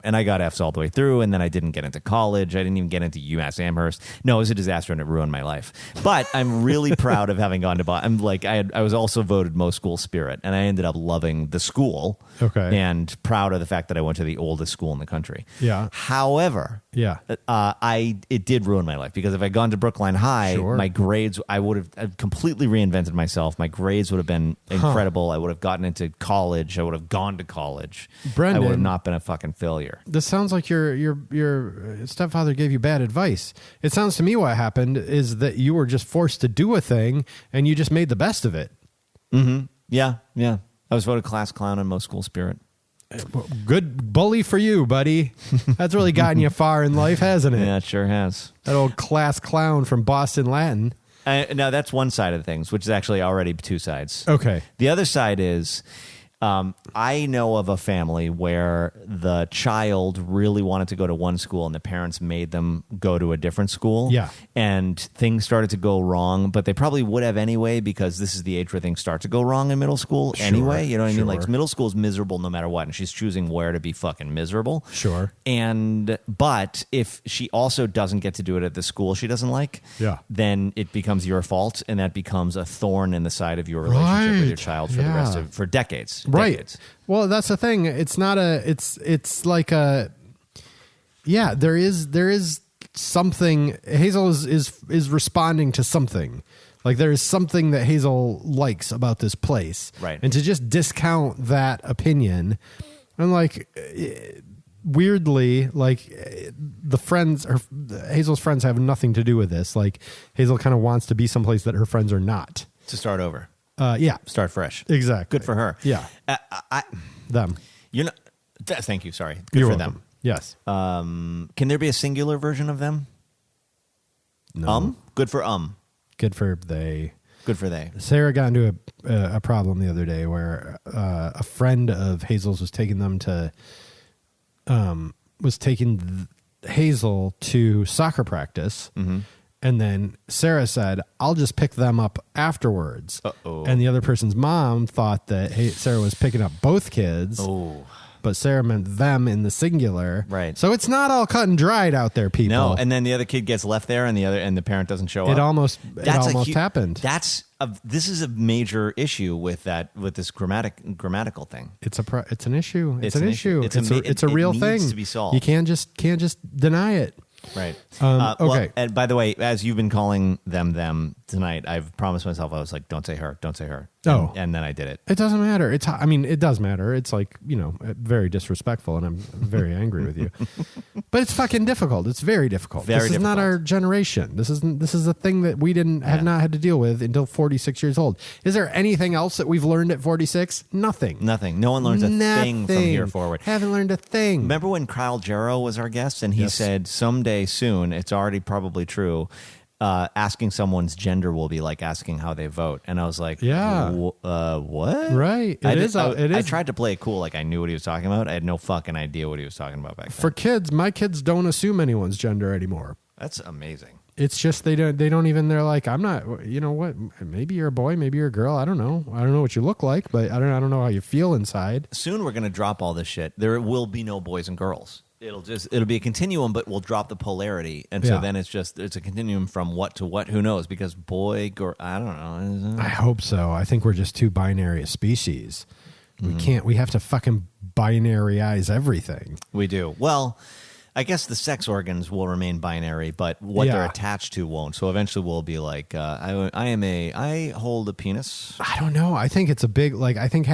And I got Fs all the way through, and then I didn't get into college. I didn't even get into UMass Amherst. No, it was a disaster, and it ruined my life. But I'm really proud of having gone to Boston. I'm like, I was also voted most school spirit, and I ended up loving the school. Okay. And proud of the fact that I went to the oldest school in the country. Yeah. However, Yeah. it did ruin my life because if I'd gone to Brookline High, Sure. my grades, I've completely reinvented myself. My grades would have been incredible. I would have gotten into college. I would have gone to college. Brendan. I would have not been a fucking failure. This sounds like your stepfather gave you bad advice. It sounds to me what happened is that you were just forced to do a thing and you just made the best of it. Yeah. I was voted class clown and most school spirit. Good bully for you, buddy. That's really gotten you far in life, hasn't it? Yeah, it sure has. That old class clown from Boston Latin. Now, that's one side of things, which is actually already two sides. Okay. The other side is I know of a family where the child really wanted to go to one school and the parents made them go to a different school. Yeah. And things started to go wrong, but they probably would have anyway because this is the age where things start to go wrong in middle school anyway. You know what I mean? Like middle school is miserable no matter what, and she's choosing where to be fucking miserable. Sure. But if she also doesn't get to do it at the school she doesn't like, then it becomes your fault, and that becomes a thorn in the side of your relationship with your child for the rest of decades. Right. Well, that's the thing. It's not it's like a, there is something. Hazel is responding to something. Like there is something that Hazel likes about this place. Right. And to just discount that opinion, and like weirdly, like Hazel's friends have nothing to do with this. Like Hazel kind of wants to be someplace that her friends are not. To start over. Start fresh. Exactly. Good for her. Yeah. Them. You're not. Thank you. Sorry. Good You're for welcome. them. Yes. Can there be a singular version of them? No. Good for Good for they. Good for they. Sarah got into a problem the other day where a friend of Hazel's was taking them to Hazel to soccer practice. Mm-hmm. And then Sarah said, I'll just pick them up afterwards. Uh-oh. And the other person's mom thought that Sarah was picking up both kids. Oh. But Sarah meant them in the singular. Right. So it's not all cut and dried out there, people. No, and then the other kid gets left there and the parent doesn't show up. It almost happened. This is a major issue with this grammatical thing. It's an issue. It's an issue. It's a real it thing. needs to be solved. You can't just deny it. Right. Okay. Well, and by the way, as you've been calling them tonight, I've promised myself I was like, don't say her. And then I did it. It doesn't matter. It does matter. It's like, very disrespectful, and I'm very angry with you. But it's fucking difficult. It's very difficult. This is not our generation. This is a thing that we have not had to deal with until 46 years old. Is there anything else that we've learned at 46? Nothing. No one learns a thing from here forward. Haven't learned a thing. Remember when Kyle Jarrow was our guest and he said someday soon, it's already probably true, asking someone's gender will be like asking how they vote. And I was like, what? Right. It is. I tried to play it cool, like I knew what he was talking about. I had no fucking idea what he was talking about back then. For kids, my kids don't assume anyone's gender anymore. That's amazing. It's just they don't even, they're like, I'm not, you know what, maybe you're a boy, maybe you're a girl, I don't know what you look like, but I don't know how you feel inside. Soon we're going to drop all this shit. There will be no boys and girls. It'll be a continuum, but we'll drop the polarity, and so then it's a continuum from what to what. Who knows? Because boy, girl, I don't know. I hope so. I think we're just too binary a species. We have to fucking binaryize everything. We do. Well, I guess the sex organs will remain binary, but what they're attached to won't. So eventually we'll be like, I hold a penis. I don't know. I think it's a big, I think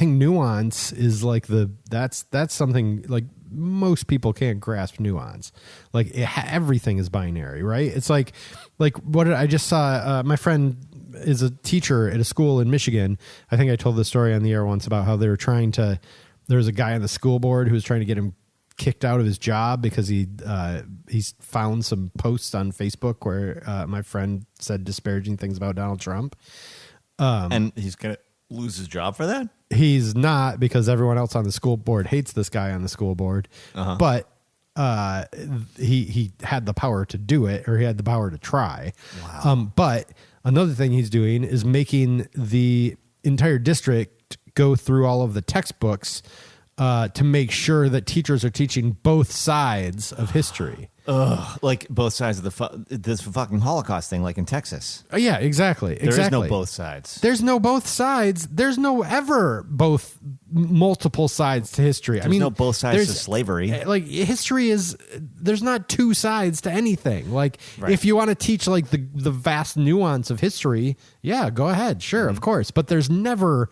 nuance is like that's something like most people can't grasp nuance. Like everything is binary, right? It's like what I just saw, my friend is a teacher at a school in Michigan. I think I told this story on the air once about how they were there was a guy on the school board who was trying to get him kicked out of his job because he's found some posts on Facebook where my friend said disparaging things about Donald Trump. And he's going to lose his job for that? He's not, because everyone else on the school board hates this guy on the school board. Uh-huh. But he had the power to do it, or he had the power to try. Wow. But another thing he's doing is making the entire district go through all of the textbooks to make sure that teachers are teaching both sides of history. Like both sides of this fucking Holocaust thing, like in Texas. Yeah, exactly. There is no both sides. There's no both sides. There's no ever multiple sides to history. There's no both sides to slavery. Like history there's not two sides to anything. Like if you want to teach like the vast nuance of history, yeah, go ahead. Sure, of course. But there's never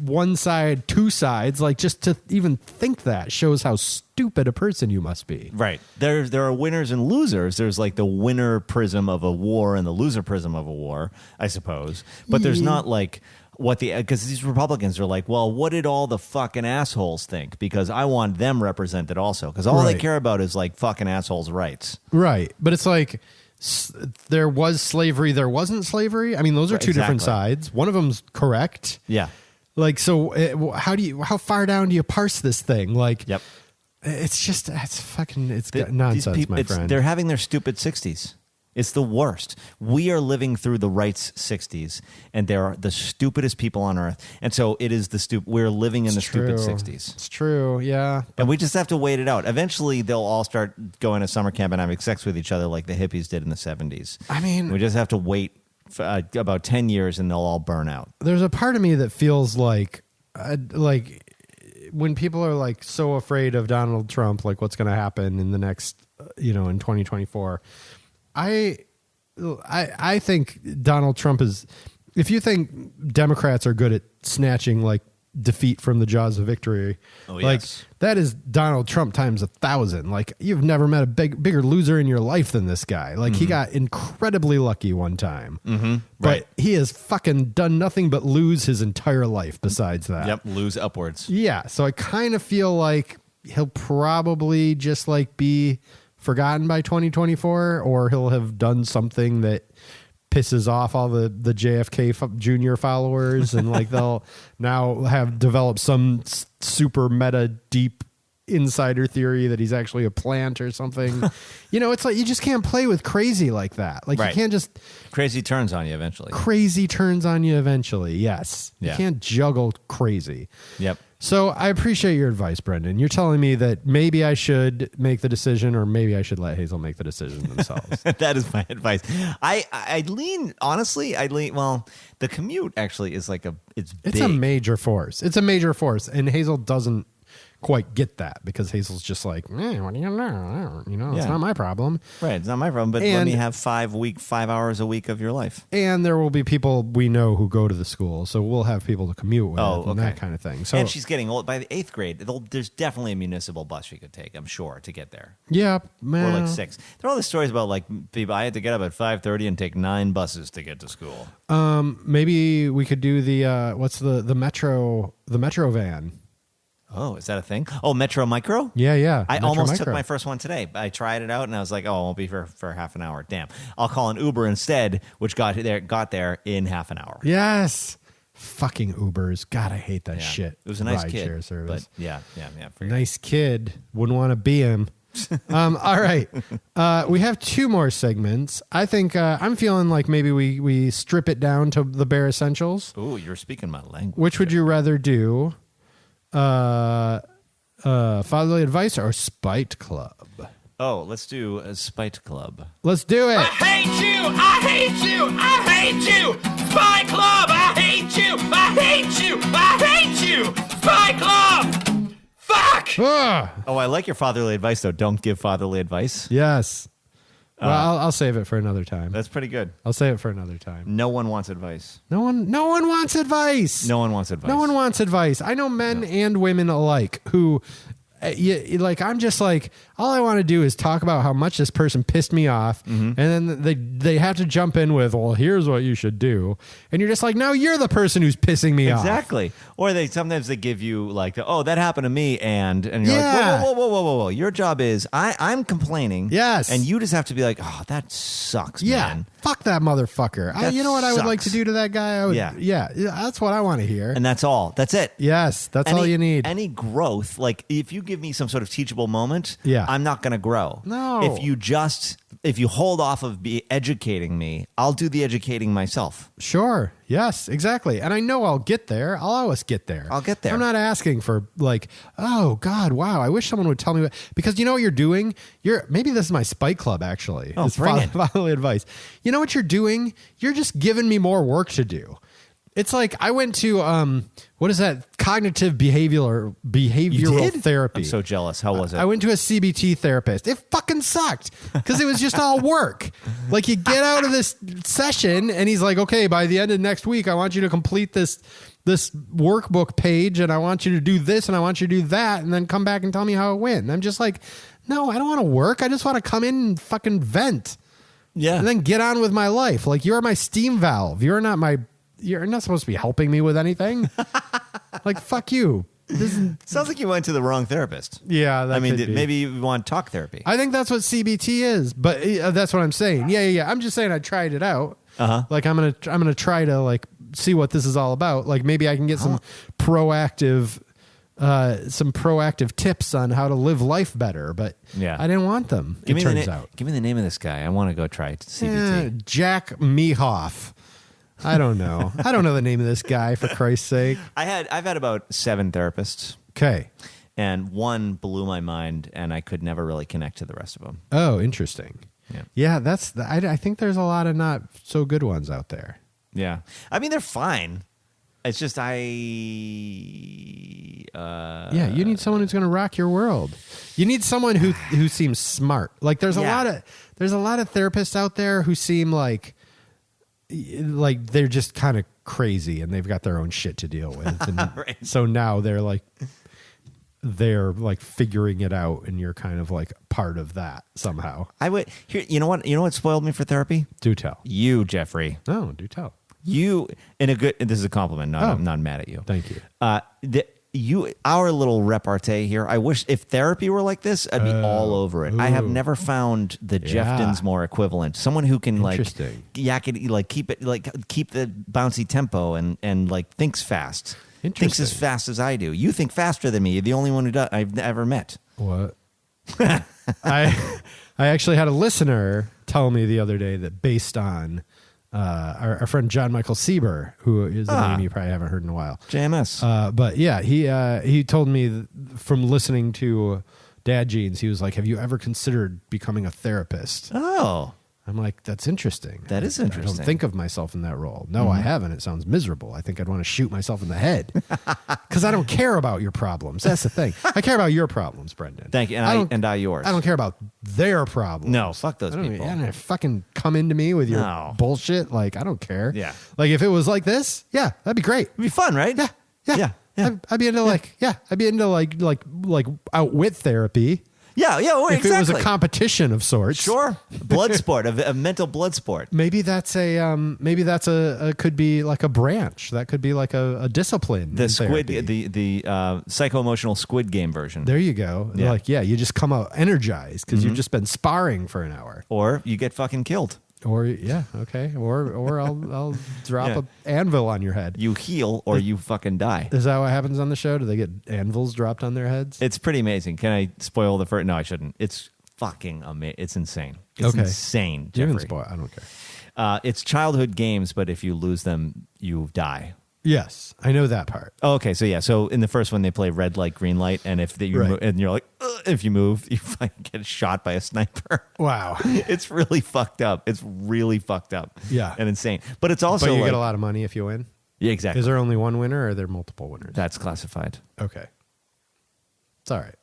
one side, two sides. Like, just to even think that shows how stupid a person you must be. Right. There are winners and losers. There's like the winner prism of a war and the loser prism of a war, I suppose. But there's not like because these Republicans are like, well, what did all the fucking assholes think? Because I want them represented also. Because all they care about is like fucking assholes' rights. Right. But it's like, there was slavery, there wasn't slavery. I mean, those are two different sides. One of them's correct. Yeah. Like, so how far down do you parse this thing? Like, Yep. it's These nonsense, people- my friend. They're having their stupid 60s. It's the worst. We are living through the right's 60s, and they're the stupidest people on earth. And so it is we're living in the stupid 60s. It's true, yeah. And we just have to wait it out. Eventually, they'll all start going to summer camp and having sex with each other like the hippies did in the 70s. I mean, We just have to wait for, about 10 years, and they'll all burn out. there's a part of me that feels like when people are like so afraid of Donald Trump, like what's going to happen in the next, in 2024. I think Donald Trump is. If you think Democrats are good at snatching like defeat from the jaws of victory, like yes. that is Donald Trump times 1,000. Like you've never met a bigger loser in your life than this guy. Like he got incredibly lucky one time, but Right. he has fucking done nothing but lose his entire life. Besides that, Yep, lose upwards. yeah. So I kind of feel like he'll probably just like be forgotten by 2024, or he'll have done something that pisses off all the JFK junior followers, and like they'll now have developed some super meta deep insider theory that he's actually a plant or something. It's like you just can't play with crazy like that. Like Right. you can't just Crazy turns on you eventually. crazy turns on you eventually. Yes. Yeah. You can't juggle crazy. Yep. So I appreciate your advice, Brendan. You're telling me that maybe I should make the decision, or maybe I should let Hazel make the decision themselves. That is my advice. I lean, honestly, well, the commute actually is like it's It's big. a major force. It's a major force. And Hazel doesn't quite get that because Hazel's just like, what do you know? It's Yeah. not my problem. Right, it's not my problem, but let And- me have 5 hours a week of your life. And there will be people we know who go to the school. So we'll have people to commute with Oh, and okay. that kind of thing. So And she's getting old. By the 8th grade, there's definitely a municipal bus she could take, I'm sure, to get there. yeah, Or man. like 6. There are all these stories about like people. I had to get up at 5:30 and take 9 buses to get to school. Maybe we could do the what's the metro van. Oh, is that a thing? Oh, Metro Micro? Yeah. I Metro almost took Micro. my first one today. I tried it out and I was like, oh, it won't be for half an hour. Damn. I'll call an Uber instead, which got there in half an hour. Yes. Fucking Ubers. God, I hate that Yeah. shit. It was a nice Ride-share kid. service. But yeah. forget it. Nice kid. Wouldn't want to be him. All right. We have 2 more segments. I think I'm feeling like maybe we strip it down to the bare essentials. Ooh, you're speaking my language. Which would you rather do? Fatherly advice or Spite Club? Oh, let's do a Spite Club. Let's do it. hate you! I hate you! I hate you! Spy Club! I hate you! I hate you! I hate you! Spy Club! Fuck! Ugh. Oh, I like your fatherly advice, though. Don't give fatherly advice. Yes. Well, I'll save it for another time. That's pretty good. I'll save it for another time. No one wants advice. No one wants advice. No one wants advice. No one wants advice. I know men and women alike who, like, I'm just like, all I want to do is talk about how much this person pissed me off, and then they have to jump in with, well, here's what you should do, and you're just like, no, you're the person who's pissing me off. Exactly. Or sometimes they give you like, oh, that happened to me, and you're Yeah. like, whoa. Your job is I'm complaining. Yes. And you just have to be like, oh, that sucks, Yeah, man. fuck that motherfucker. That you know what I would like to sucks. do to that guy? I would, Yeah. that's what I want to hear. And that's all. That's it. Yes, that's all you need. Any growth, like if you give me some sort of teachable moment, Yeah. I'm not going to grow. No. If you hold off of educating me, I'll do the educating myself. Sure. Yes, exactly. And I know I'll get there. I'll always get there. I'll get there. I'm not asking for like, oh God, wow. I wish someone would tell me what, because you know what you're doing? Maybe this is my Spite Club actually. Oh, It's bring it. fatherly advice. You know what you're doing? You're just giving me more work to do. It's like I went to what is that? Cognitive behavioral therapy. I'm so jealous. How was it? I went to a CBT therapist. It fucking sucked because it was just all work. Like you get out of this session and he's like, okay, by the end of next week, I want you to complete this workbook page and I want you to do this and I want you to do that and then come back and tell me how it went. And I'm just like, no, I don't want to work. I just want to come in and fucking vent yeah. and then get on with my life. Like you're my steam valve. You're not supposed to be helping me with anything. Like, fuck you. Sounds like you went to the wrong therapist. Yeah, that I mean, could be. maybe you want talk therapy. I think that's what CBT is, but that's what I'm saying. Yeah. I'm just saying I tried it out. Uh-huh. Like I'm gonna try to like see what this is all about. Like maybe I can get some proactive tips on how to live life better, but Yeah. I didn't want them. Give it me turns the out. Give me the name of this guy. I want to go try CBT. Jack Mehoff. I don't know. I don't know the name of this guy, for Christ's sake. I've had about 7 therapists, Okay. and one blew my mind, and I could never really connect to the rest of them. Oh, interesting. Yeah. Yeah, I think there's a lot of not so good ones out there. Yeah, I mean they're fine. It's just Yeah, you need someone who's going to rock your world. You need someone who seems smart. Like there's a lot of therapists out there who seem like they're just kind of crazy and they've got their own shit to deal with. And Right. so now they're like figuring it out, and you're kind of like part of that somehow. I would. Here, you know what spoiled me for therapy? Do tell. You, Jeffrey. No, do tell. You in a good. This is a compliment. I'm not mad at you. Thank you. Our little repartee here. I wish if therapy were like this, I'd be all over it. I have never found the Jeff Yeah. Dinsmore equivalent. Someone who can Interesting. keep the bouncy tempo and like thinks fast. Thinks as Interesting. fast as I do. You think faster than me. You're the only one who does. I've ever met. What? I actually had a listener tell me the other day that based on our friend John Michael Sieber, who is a name you probably haven't heard in a while. JMS. But yeah, he told me from listening to Dad Jeans, he was like, "Have you ever considered becoming a therapist?" Oh, I'm like, "That's interesting. That is I interesting. don't think of myself in that role. No, I haven't. It sounds miserable. I think I'd want to shoot myself in the head because I don't care about your problems. That's the thing. I care about your problems, Brendan. thank you. And I yours. I don't care about their problems. No, fuck those I don't, people. I don't fucking come into me with your No. bullshit. Like, I don't care. Yeah. Like, if it was like this, yeah, that'd be great. It'd be fun, right? Yeah. Yeah. Yeah. I'd be into like outwit therapy. Yeah. Well, If exactly. it was a competition of sorts. Sure. Blood sport, a mental blood sport. Maybe that's a could be like a branch. That could be like a discipline. The in squid, therapy. the psycho-emotional Squid Game version. There you go. Yeah. Like, yeah, you just come out energized because you've just been sparring for an hour. Or you get fucking killed. Or yeah, okay. Or I'll drop Yeah. a anvil on your head. You heal or you fucking die. Is that what happens on the show? Do they get anvils dropped on their heads? It's pretty amazing. Can I spoil the first? No, I shouldn't. It's fucking amazing. It's insane. It's Okay. insane, You can Jeffrey. spoil. I don't care. It's childhood games, but if you lose them, you die. Yes, I know that part. Oh, okay, so yeah, so in the first one they play red light, green light, and if you Right. and you're like, if you move, you fucking get shot by a sniper. Wow. It's really fucked up. It's really fucked up. Yeah. and insane. But it's also But you like, get a lot of money if you win. Yeah, exactly. Is there only one winner, or are there multiple winners? That's classified. Okay. It's all right.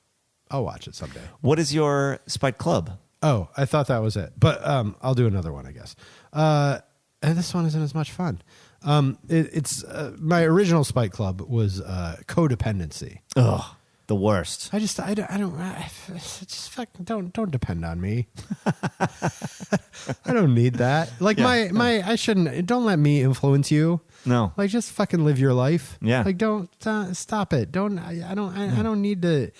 I'll watch it someday. What is your Spike Club? Oh, I thought that was it. But I'll do another one, I guess. And this one isn't as much fun. It's my original Spike Club was codependency. Ugh, the worst. I just fucking don't depend on me. I don't need that. Like I shouldn't. Don't let me influence you. No. Like just fucking live your life. Yeah. Like don't stop it. I don't need to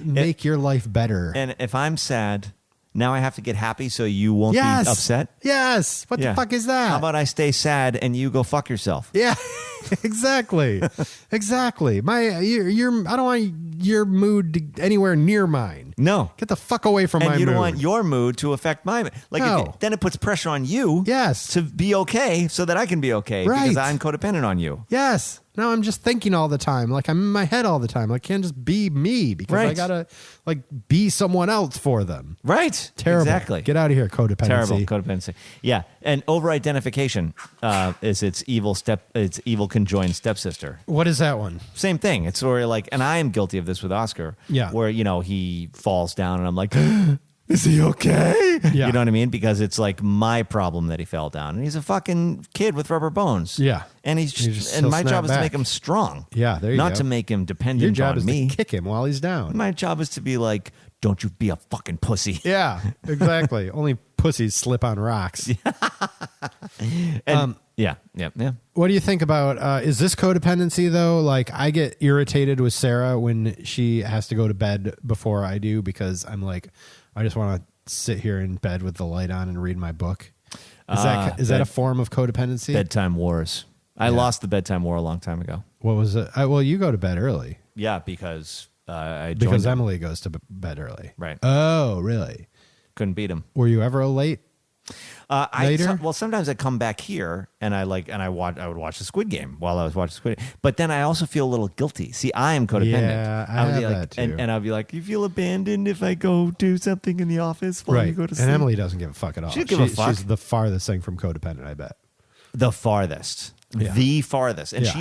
make your life better. And if I'm sad, now I have to get happy so you won't Yes. be upset. Yes. What Yeah. the fuck is that? How about I stay sad and you go fuck yourself? Yeah, exactly, exactly. I don't want your mood to anywhere near mine. No. Get the fuck away from my And you don't mood. want your mood to affect my mood. Like No. then it puts pressure on you Yes. to be okay so that I can be okay Right. because I'm codependent on you. Yes. No, I'm just thinking all the time. Like I'm in my head all the time. I can't just be me because I Right. gotta like be someone else for them. Right. Terrible. Exactly. Get out of here, codependency. Terrible codependency. Yeah. And over-identification is its evil conjoined stepsister. What is that one? Same thing. It's sort of like, and I am guilty of this with Oscar. Yeah. Where, he falls down and I'm like, is he okay? Yeah. You know what I mean? Because it's like my problem that he fell down. And he's a fucking kid with rubber bones. Yeah. And he'll my snap job is to back. make him strong. Yeah, there you Not go. to make him dependent Your job on is me. to kick him while he's down. My job is to be like, don't you be a fucking pussy. Yeah, exactly. Only pussies slip on rocks. And, yeah. What do you think about, is this codependency though? Like I get irritated with Sarah when she has to go to bed before I do because I'm like, I just want to sit here in bed with the light on and read my book. Is that a form of codependency? Bedtime wars. I lost the bedtime war a long time ago. What was it? Well, you go to bed early Yeah, because I joined because them. Emily goes to bed early. Right. Oh, really? Couldn't beat him. Were you ever late? Later? Well, sometimes I come back here and I would watch the Squid Game while I was watching Squid Game. But then I also feel a little guilty. See, I am codependent. Yeah, I would be have like, that too. And I'll be like, you feel abandoned if I go do something in the office while you Right. go to And sleep. Emily doesn't give a fuck at all. She doesn't give a fuck. She's the farthest thing from codependent, I bet. The farthest. Yeah. The farthest. And Yeah.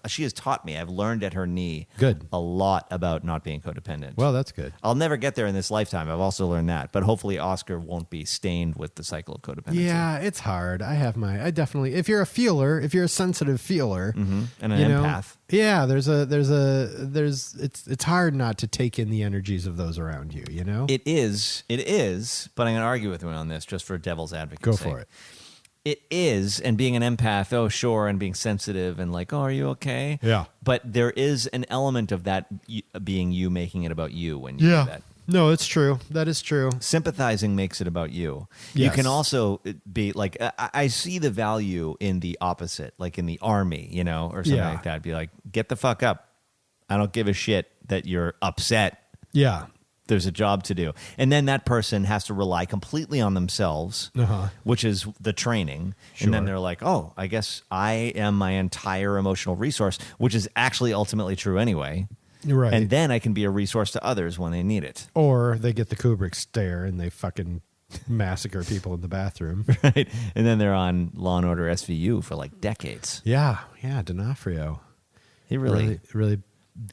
she has taught me. I've learned at her knee Good. a lot about not being codependent. Well, that's good. I'll never get there in this lifetime. I've also learned that. But hopefully Oscar won't be stained with the cycle of codependency. Yeah, it's hard. I definitely, if you're a feeler, if you're a sensitive feeler, And an you know, empath. yeah, it's hard not to take in the energies of those around you, you know? It is, but I'm going to argue with you on this just for devil's advocate. Go for it. It is, and being an empath, oh, sure, and being sensitive and like, oh, are you okay? Yeah. But there is an element of that being you making it about you when you do that. No, it's true. That is true. Sympathizing makes it about you. You Yes. can also be like, I see the value in the opposite, like in the army, you know, or something Yeah. like that. Be like, get the fuck up. I don't give a shit that you're upset. Yeah. There's a job to do. And then that person has to rely completely on themselves, which is the training. And then Sure. they're like, oh, I guess I am my entire emotional resource, which is actually ultimately true anyway. Right. And then I can be a resource to others when they need it. Or they get the Kubrick stare and they fucking massacre people in the bathroom. Right. And then they're on Law and Order SVU for like decades. Yeah. Yeah. D'Onofrio. He really really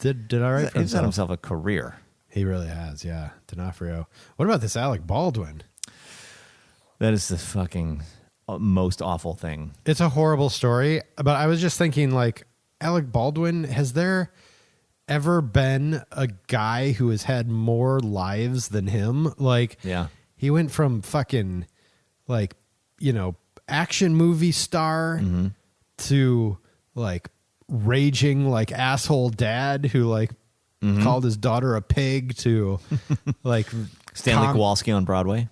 did all right for he's got himself. himself a career. He really has. Yeah. D'Onofrio. What about this Alec Baldwin? That is the fucking most awful thing. It's a horrible story, but I was just thinking, like, Alec Baldwin, has there ever been a guy who has had more lives than him? Like, Yeah. he went from fucking, like, you know, action movie star to, like, raging, like, asshole dad who, like, called his daughter a pig to, like, Stanley Kowalski on Broadway.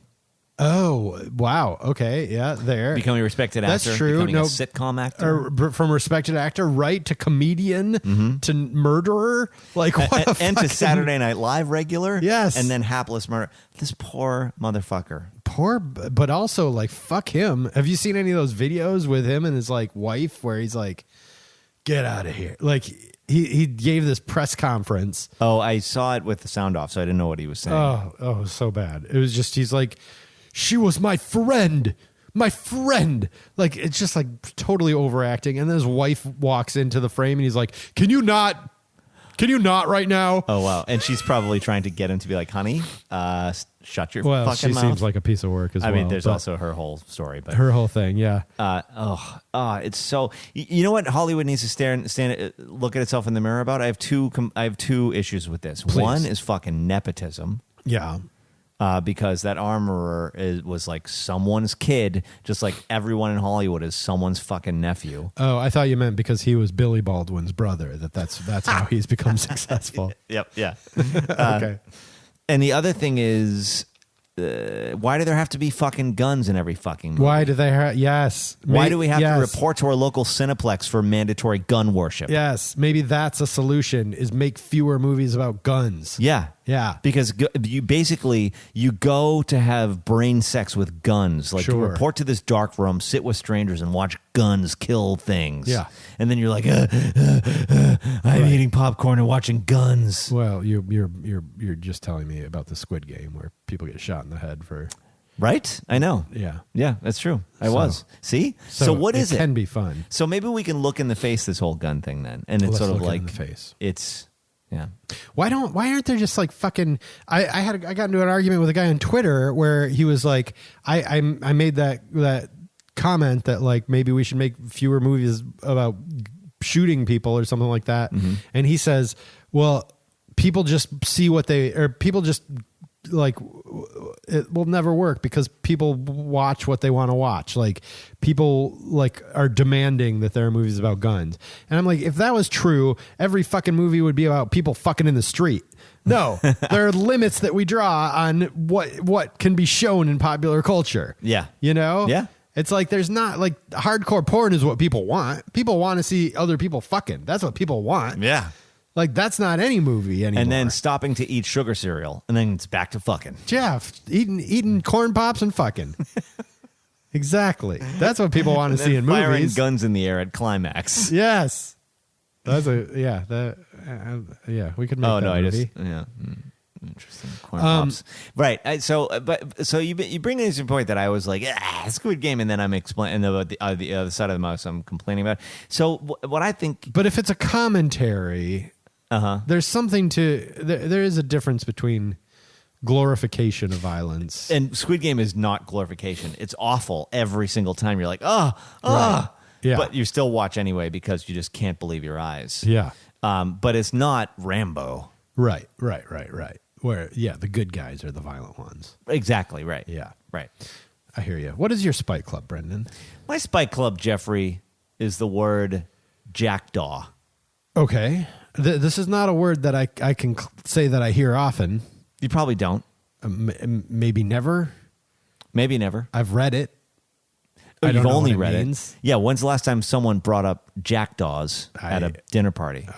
Oh, wow. Okay. Yeah. There. Becoming a respected That's actor. true. Becoming No, a sitcom actor. from respected actor, right, to comedian to murderer. Like, what a and to fucking Saturday Night Live regular. Yes. And then hapless murder. This poor motherfucker. poor, but also, like, fuck him. Have you seen any of those videos with him and his, like, wife where he's like, get out of here? Like, he gave this press conference. Oh, I saw it with the sound off, so I didn't know what he was saying. Oh, it was so bad. It was just, he's like, she was my friend. My friend. Like, it's just like totally overacting. And then his wife walks into the frame and he's like, Can you not right now? Oh, wow. And she's probably trying to get him to be like, honey, shut your Well, fucking she mouth. seems like a piece of work as I well. mean, there's but also her whole story, but her whole thing. Yeah. it's so. You know what Hollywood needs to look at itself in the mirror about? I have two issues with this. Please. One is fucking nepotism. Yeah. Because that armorer was like someone's kid, just like everyone in Hollywood is someone's fucking nephew. Oh, I thought you meant because he was Billy Baldwin's brother. That's how he's become successful. Yep, yeah. Okay. And the other thing is, why do there have to be fucking guns in every fucking movie? Why do they have? Yes. Why do we have to Yes. report to our local Cineplex for mandatory gun worship? Yes. Maybe that's a solution: is make fewer movies about guns. Yeah. Yeah. Because you go to have brain sex with guns, like to Sure. report to this dark room, sit with strangers, and watch guns kill things. Yeah. And then you're like, I'm eating popcorn and watching guns. Well, you're just telling me about the Squid Game where people get shot in the head for. Right? I know. Yeah. Yeah, that's true. I was. See? So what is it? Can be fun. So maybe we can look in the face this whole gun thing then, and it's Let's sort of look it like in the face. It's yeah. Why aren't there just like fucking? I got into an argument with a guy on Twitter where he was like, I made that comment that like maybe we should make fewer movies about shooting people or something like that, and he says, well, people just see people just like it will never work because people watch what they want to watch. Like people like are demanding that there are movies about guns. And I'm like, if that was true, every fucking movie would be about people fucking in the street. No, there are limits that we draw on what can be shown in popular culture. Yeah. You know? Yeah. It's like there's not like hardcore porn is what people want. People want to see other people fucking. That's what people want. Yeah. Like that's not any movie anymore. And then stopping to eat sugar cereal, and then it's back to fucking. Jeff eating corn pops and fucking. Exactly. That's what people want to see in Firing movies. guns in the air at climax. Yes. That's a we could make Oh that no, movie. Interesting. Corn pops. Right. So you bring in this point that I was like, Squid Game, and then I'm explaining about the other side of the mouse. I'm complaining about. So what I think, But if it's a commentary, there's something to there is a difference between glorification of violence. and Squid Game is not glorification. It's awful every single time. You're like, Right. Yeah. but you still watch anyway because you just can't believe your eyes. Yeah. But it's not Rambo. Right. Where the good guys are the violent ones. Exactly right. Yeah. Right. I hear you. What is your Spike Club, Brendan? My Spike Club, Jeffrey, is the word jackdaw. Okay. This is not a word that I can say that I hear often. You probably don't. Maybe never. Maybe never. I've read it. Oh, I don't you've know only what read means. it. Yeah. When's the last time someone brought up jackdaws at a dinner party?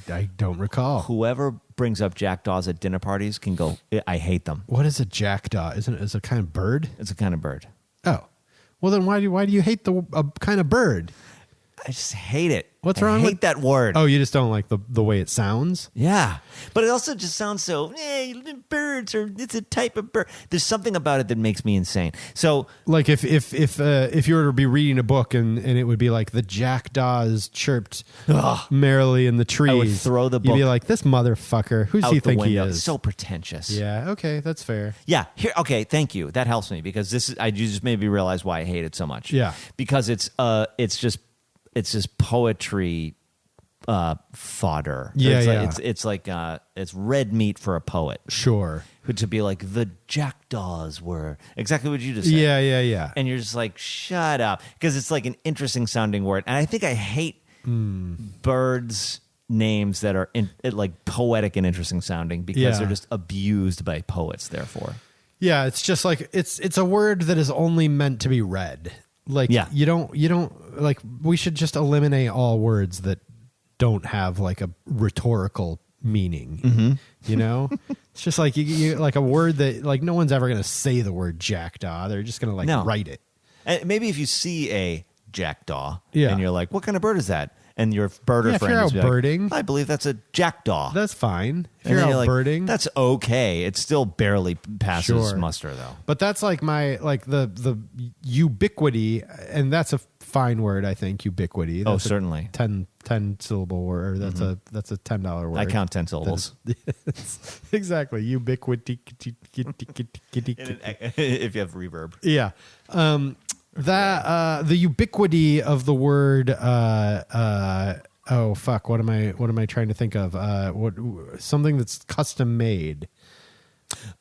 I don't recall. Whoever brings up jackdaws at dinner parties can go, I hate them. What is a jackdaw? Isn't it? Is it a kind of bird? It's a kind of bird. Oh, well then why do you hate a kind of bird? I just hate it. What's I wrong hate with that word. Oh, you just don't like the way it sounds. Yeah. But it also just sounds so, birds, or it's a type of bird. There's something about it that makes me insane. So, Like if you were to be reading a book and it would be like the jackdaws chirped merrily in the trees, I would throw the You'd be book like, this motherfucker. Who does out he the think he window. is? So pretentious. Yeah. Okay, that's fair. Yeah. Here. Okay. Thank you. That helps me because you just made me realize why I hate it so much. Yeah. Because it's just poetry fodder. Yeah, It's like it's red meat for a poet. Sure. To be like the jackdaws were exactly what you just said. Yeah. And you're just like, shut up, because it's like an interesting sounding word. And I think I hate birds names that are like poetic and interesting sounding because Yeah. they're just abused by poets. Therefore. Yeah, it's just like it's a word that is only meant to be read. Like you don't like we should just eliminate all words that don't have like a rhetorical meaning. You know? It's just like you like a word that like no one's ever going to say the word jackdaw. They're just going to like write it. And maybe if you see a jackdaw Yeah. and you're like, what kind of bird is that? And your birder Yeah, if friend you're is out like, birding. I believe that's a jackdaw. That's fine. If And you're then out like, birding, that's okay. It still barely passes Sure. muster, though. but that's like the ubiquity, and that's a fine word. I think ubiquity. Oh, That's a certainly. 10 syllable word. That's a $10 word. I count 10 syllables. Exactly. Ubiquity. If you have reverb. Yeah. The ubiquity of the word oh fuck, what am I trying to think of? Something that's custom made.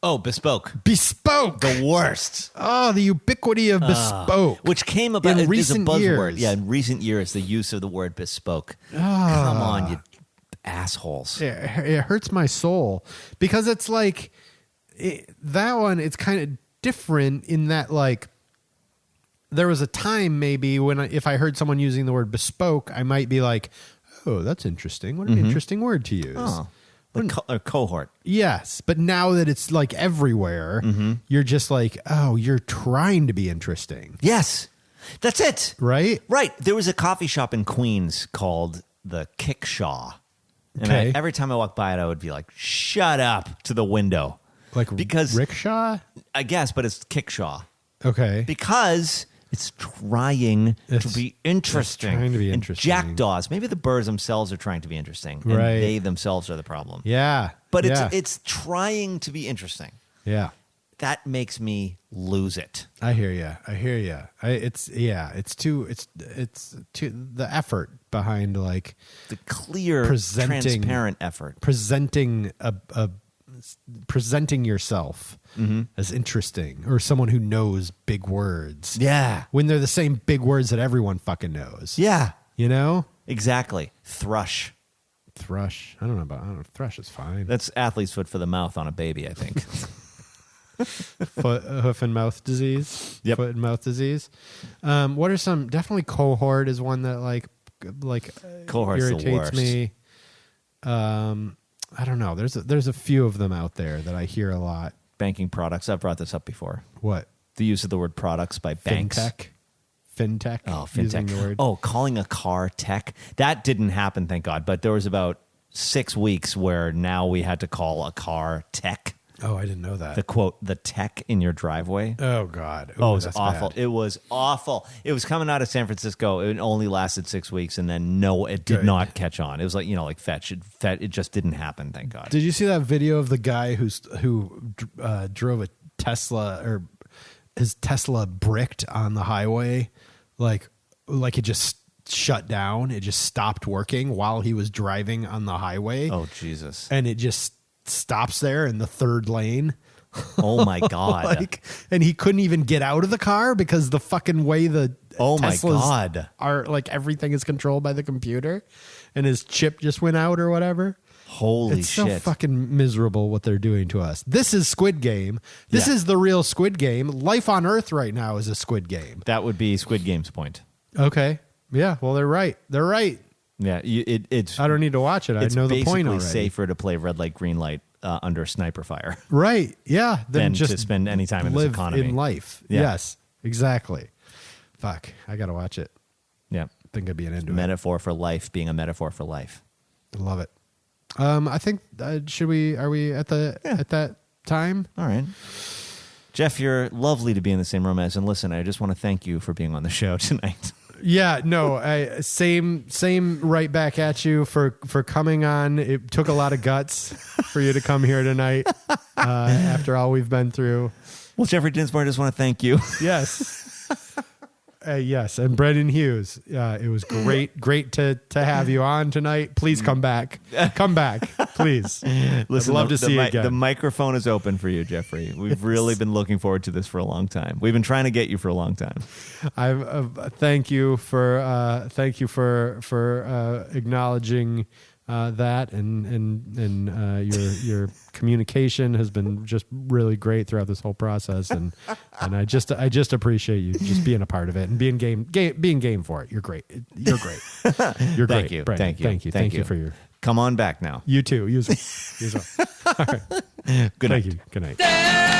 Oh, bespoke. Bespoke. The worst. Oh, the ubiquity of bespoke. Which came about In as a recent buzzword. years. Yeah, in recent years, the use of the word bespoke. Come on, you assholes. It hurts my soul because it's like that one. It's kind of different in that like there was a time maybe when if I heard someone using the word bespoke, I might be like, oh, that's interesting. What an interesting word to use. Oh, a cohort. Yes, but now that it's like everywhere, you're just like, oh, you're trying to be interesting, Yes, that's it. right? Right. There was a coffee shop in Queens called the Kickshaw. And Okay. every time I walked by it, I would be like, shut up to the window. Like Because- rickshaw. I guess, but it's Kickshaw. Okay, Because it's trying to be interesting. trying to be And interesting. jackdaws. Maybe the birds themselves are trying to be interesting. And Right. they themselves are the problem. yeah, But yeah. it's trying to be interesting. yeah. That makes me lose it. I hear you. It's too the effort behind like The clear, Presenting- transparent effort. presenting presenting yourself as interesting or someone who knows big words. Yeah. When they're the same big words that everyone fucking knows. Yeah. You know? Exactly. Thrush. Thrush. I don't know. Thrush is fine. That's athlete's foot for the mouth on a baby, I think. hoof and mouth disease. Yep. Foot and mouth disease. What are some? Definitely cohort is one that like Cohort's the irritates worst. me. I don't know. There's a few of them out there that I hear a lot. Banking products. I've brought this up before. What? The use of the word products by banks. Fintech. Oh, using the fintech. word. Oh, calling a car tech. That didn't happen, thank God. But there was about 6 weeks where now we had to call a car tech. Oh, I didn't know that. The quote, the tech in your driveway. Oh God. Oh, it was that's awful. bad. It was awful. It was coming out of San Francisco. It only lasted 6 weeks, and then no, it did Good. not catch on. It was like, like fetch. It just didn't happen, thank God. Did you see that video of the guy who drove a Tesla, or his Tesla bricked on the highway, like it just shut down. It just stopped working while he was driving on the highway. Oh, Jesus. And it just stops there in the third lane. Oh, my God. And he couldn't even get out of the car because the fucking way the Oh, my Teslas God. are, like, everything is controlled by the computer, and his chip just went out or whatever. Holy It's shit. so fucking miserable what they're doing to us. This is Squid Game. This Yeah. is the real Squid Game. Life on Earth right now is a Squid Game. That would be Squid Game's point. Okay. Yeah. Well, they're right. They're right. Yeah, it's. I don't need to watch it. I It's know the point basically already. safer to play red light, green light under sniper fire Right. Yeah. than just to spend any time in this live economy. in life. Yeah. Yes. Exactly. Fuck. I got to watch it. Yeah, Think I'd be an into it. metaphor for life being a metaphor for life. I love it. I think are we at that time? All right. Jeff, you're lovely to be in the same room as. And listen, I just want to thank you for being on the show tonight. Yeah, no, same right back at you for coming on. It took a lot of guts for you to come here tonight after all we've been through. Well, Jeffrey Dinsmore, I just want to thank you. Yes. Yes, and Brendan Hughes. It was great to have you on tonight. Please come back. Come back, please. Listen, I'd love to see you the again. microphone is open for you, Jeffrey. We've really been looking forward to this for a long time. We've been trying to get you for a long time. Thank you for acknowledging that, and your communication has been just really great throughout this whole process, and I just appreciate you just being a part of it and being game for it. You're great. You're great. You're great. Thank you. Brendan. Thank you for your. Come on back now. You too. You as well. All right. Good night. Thank you. Good night.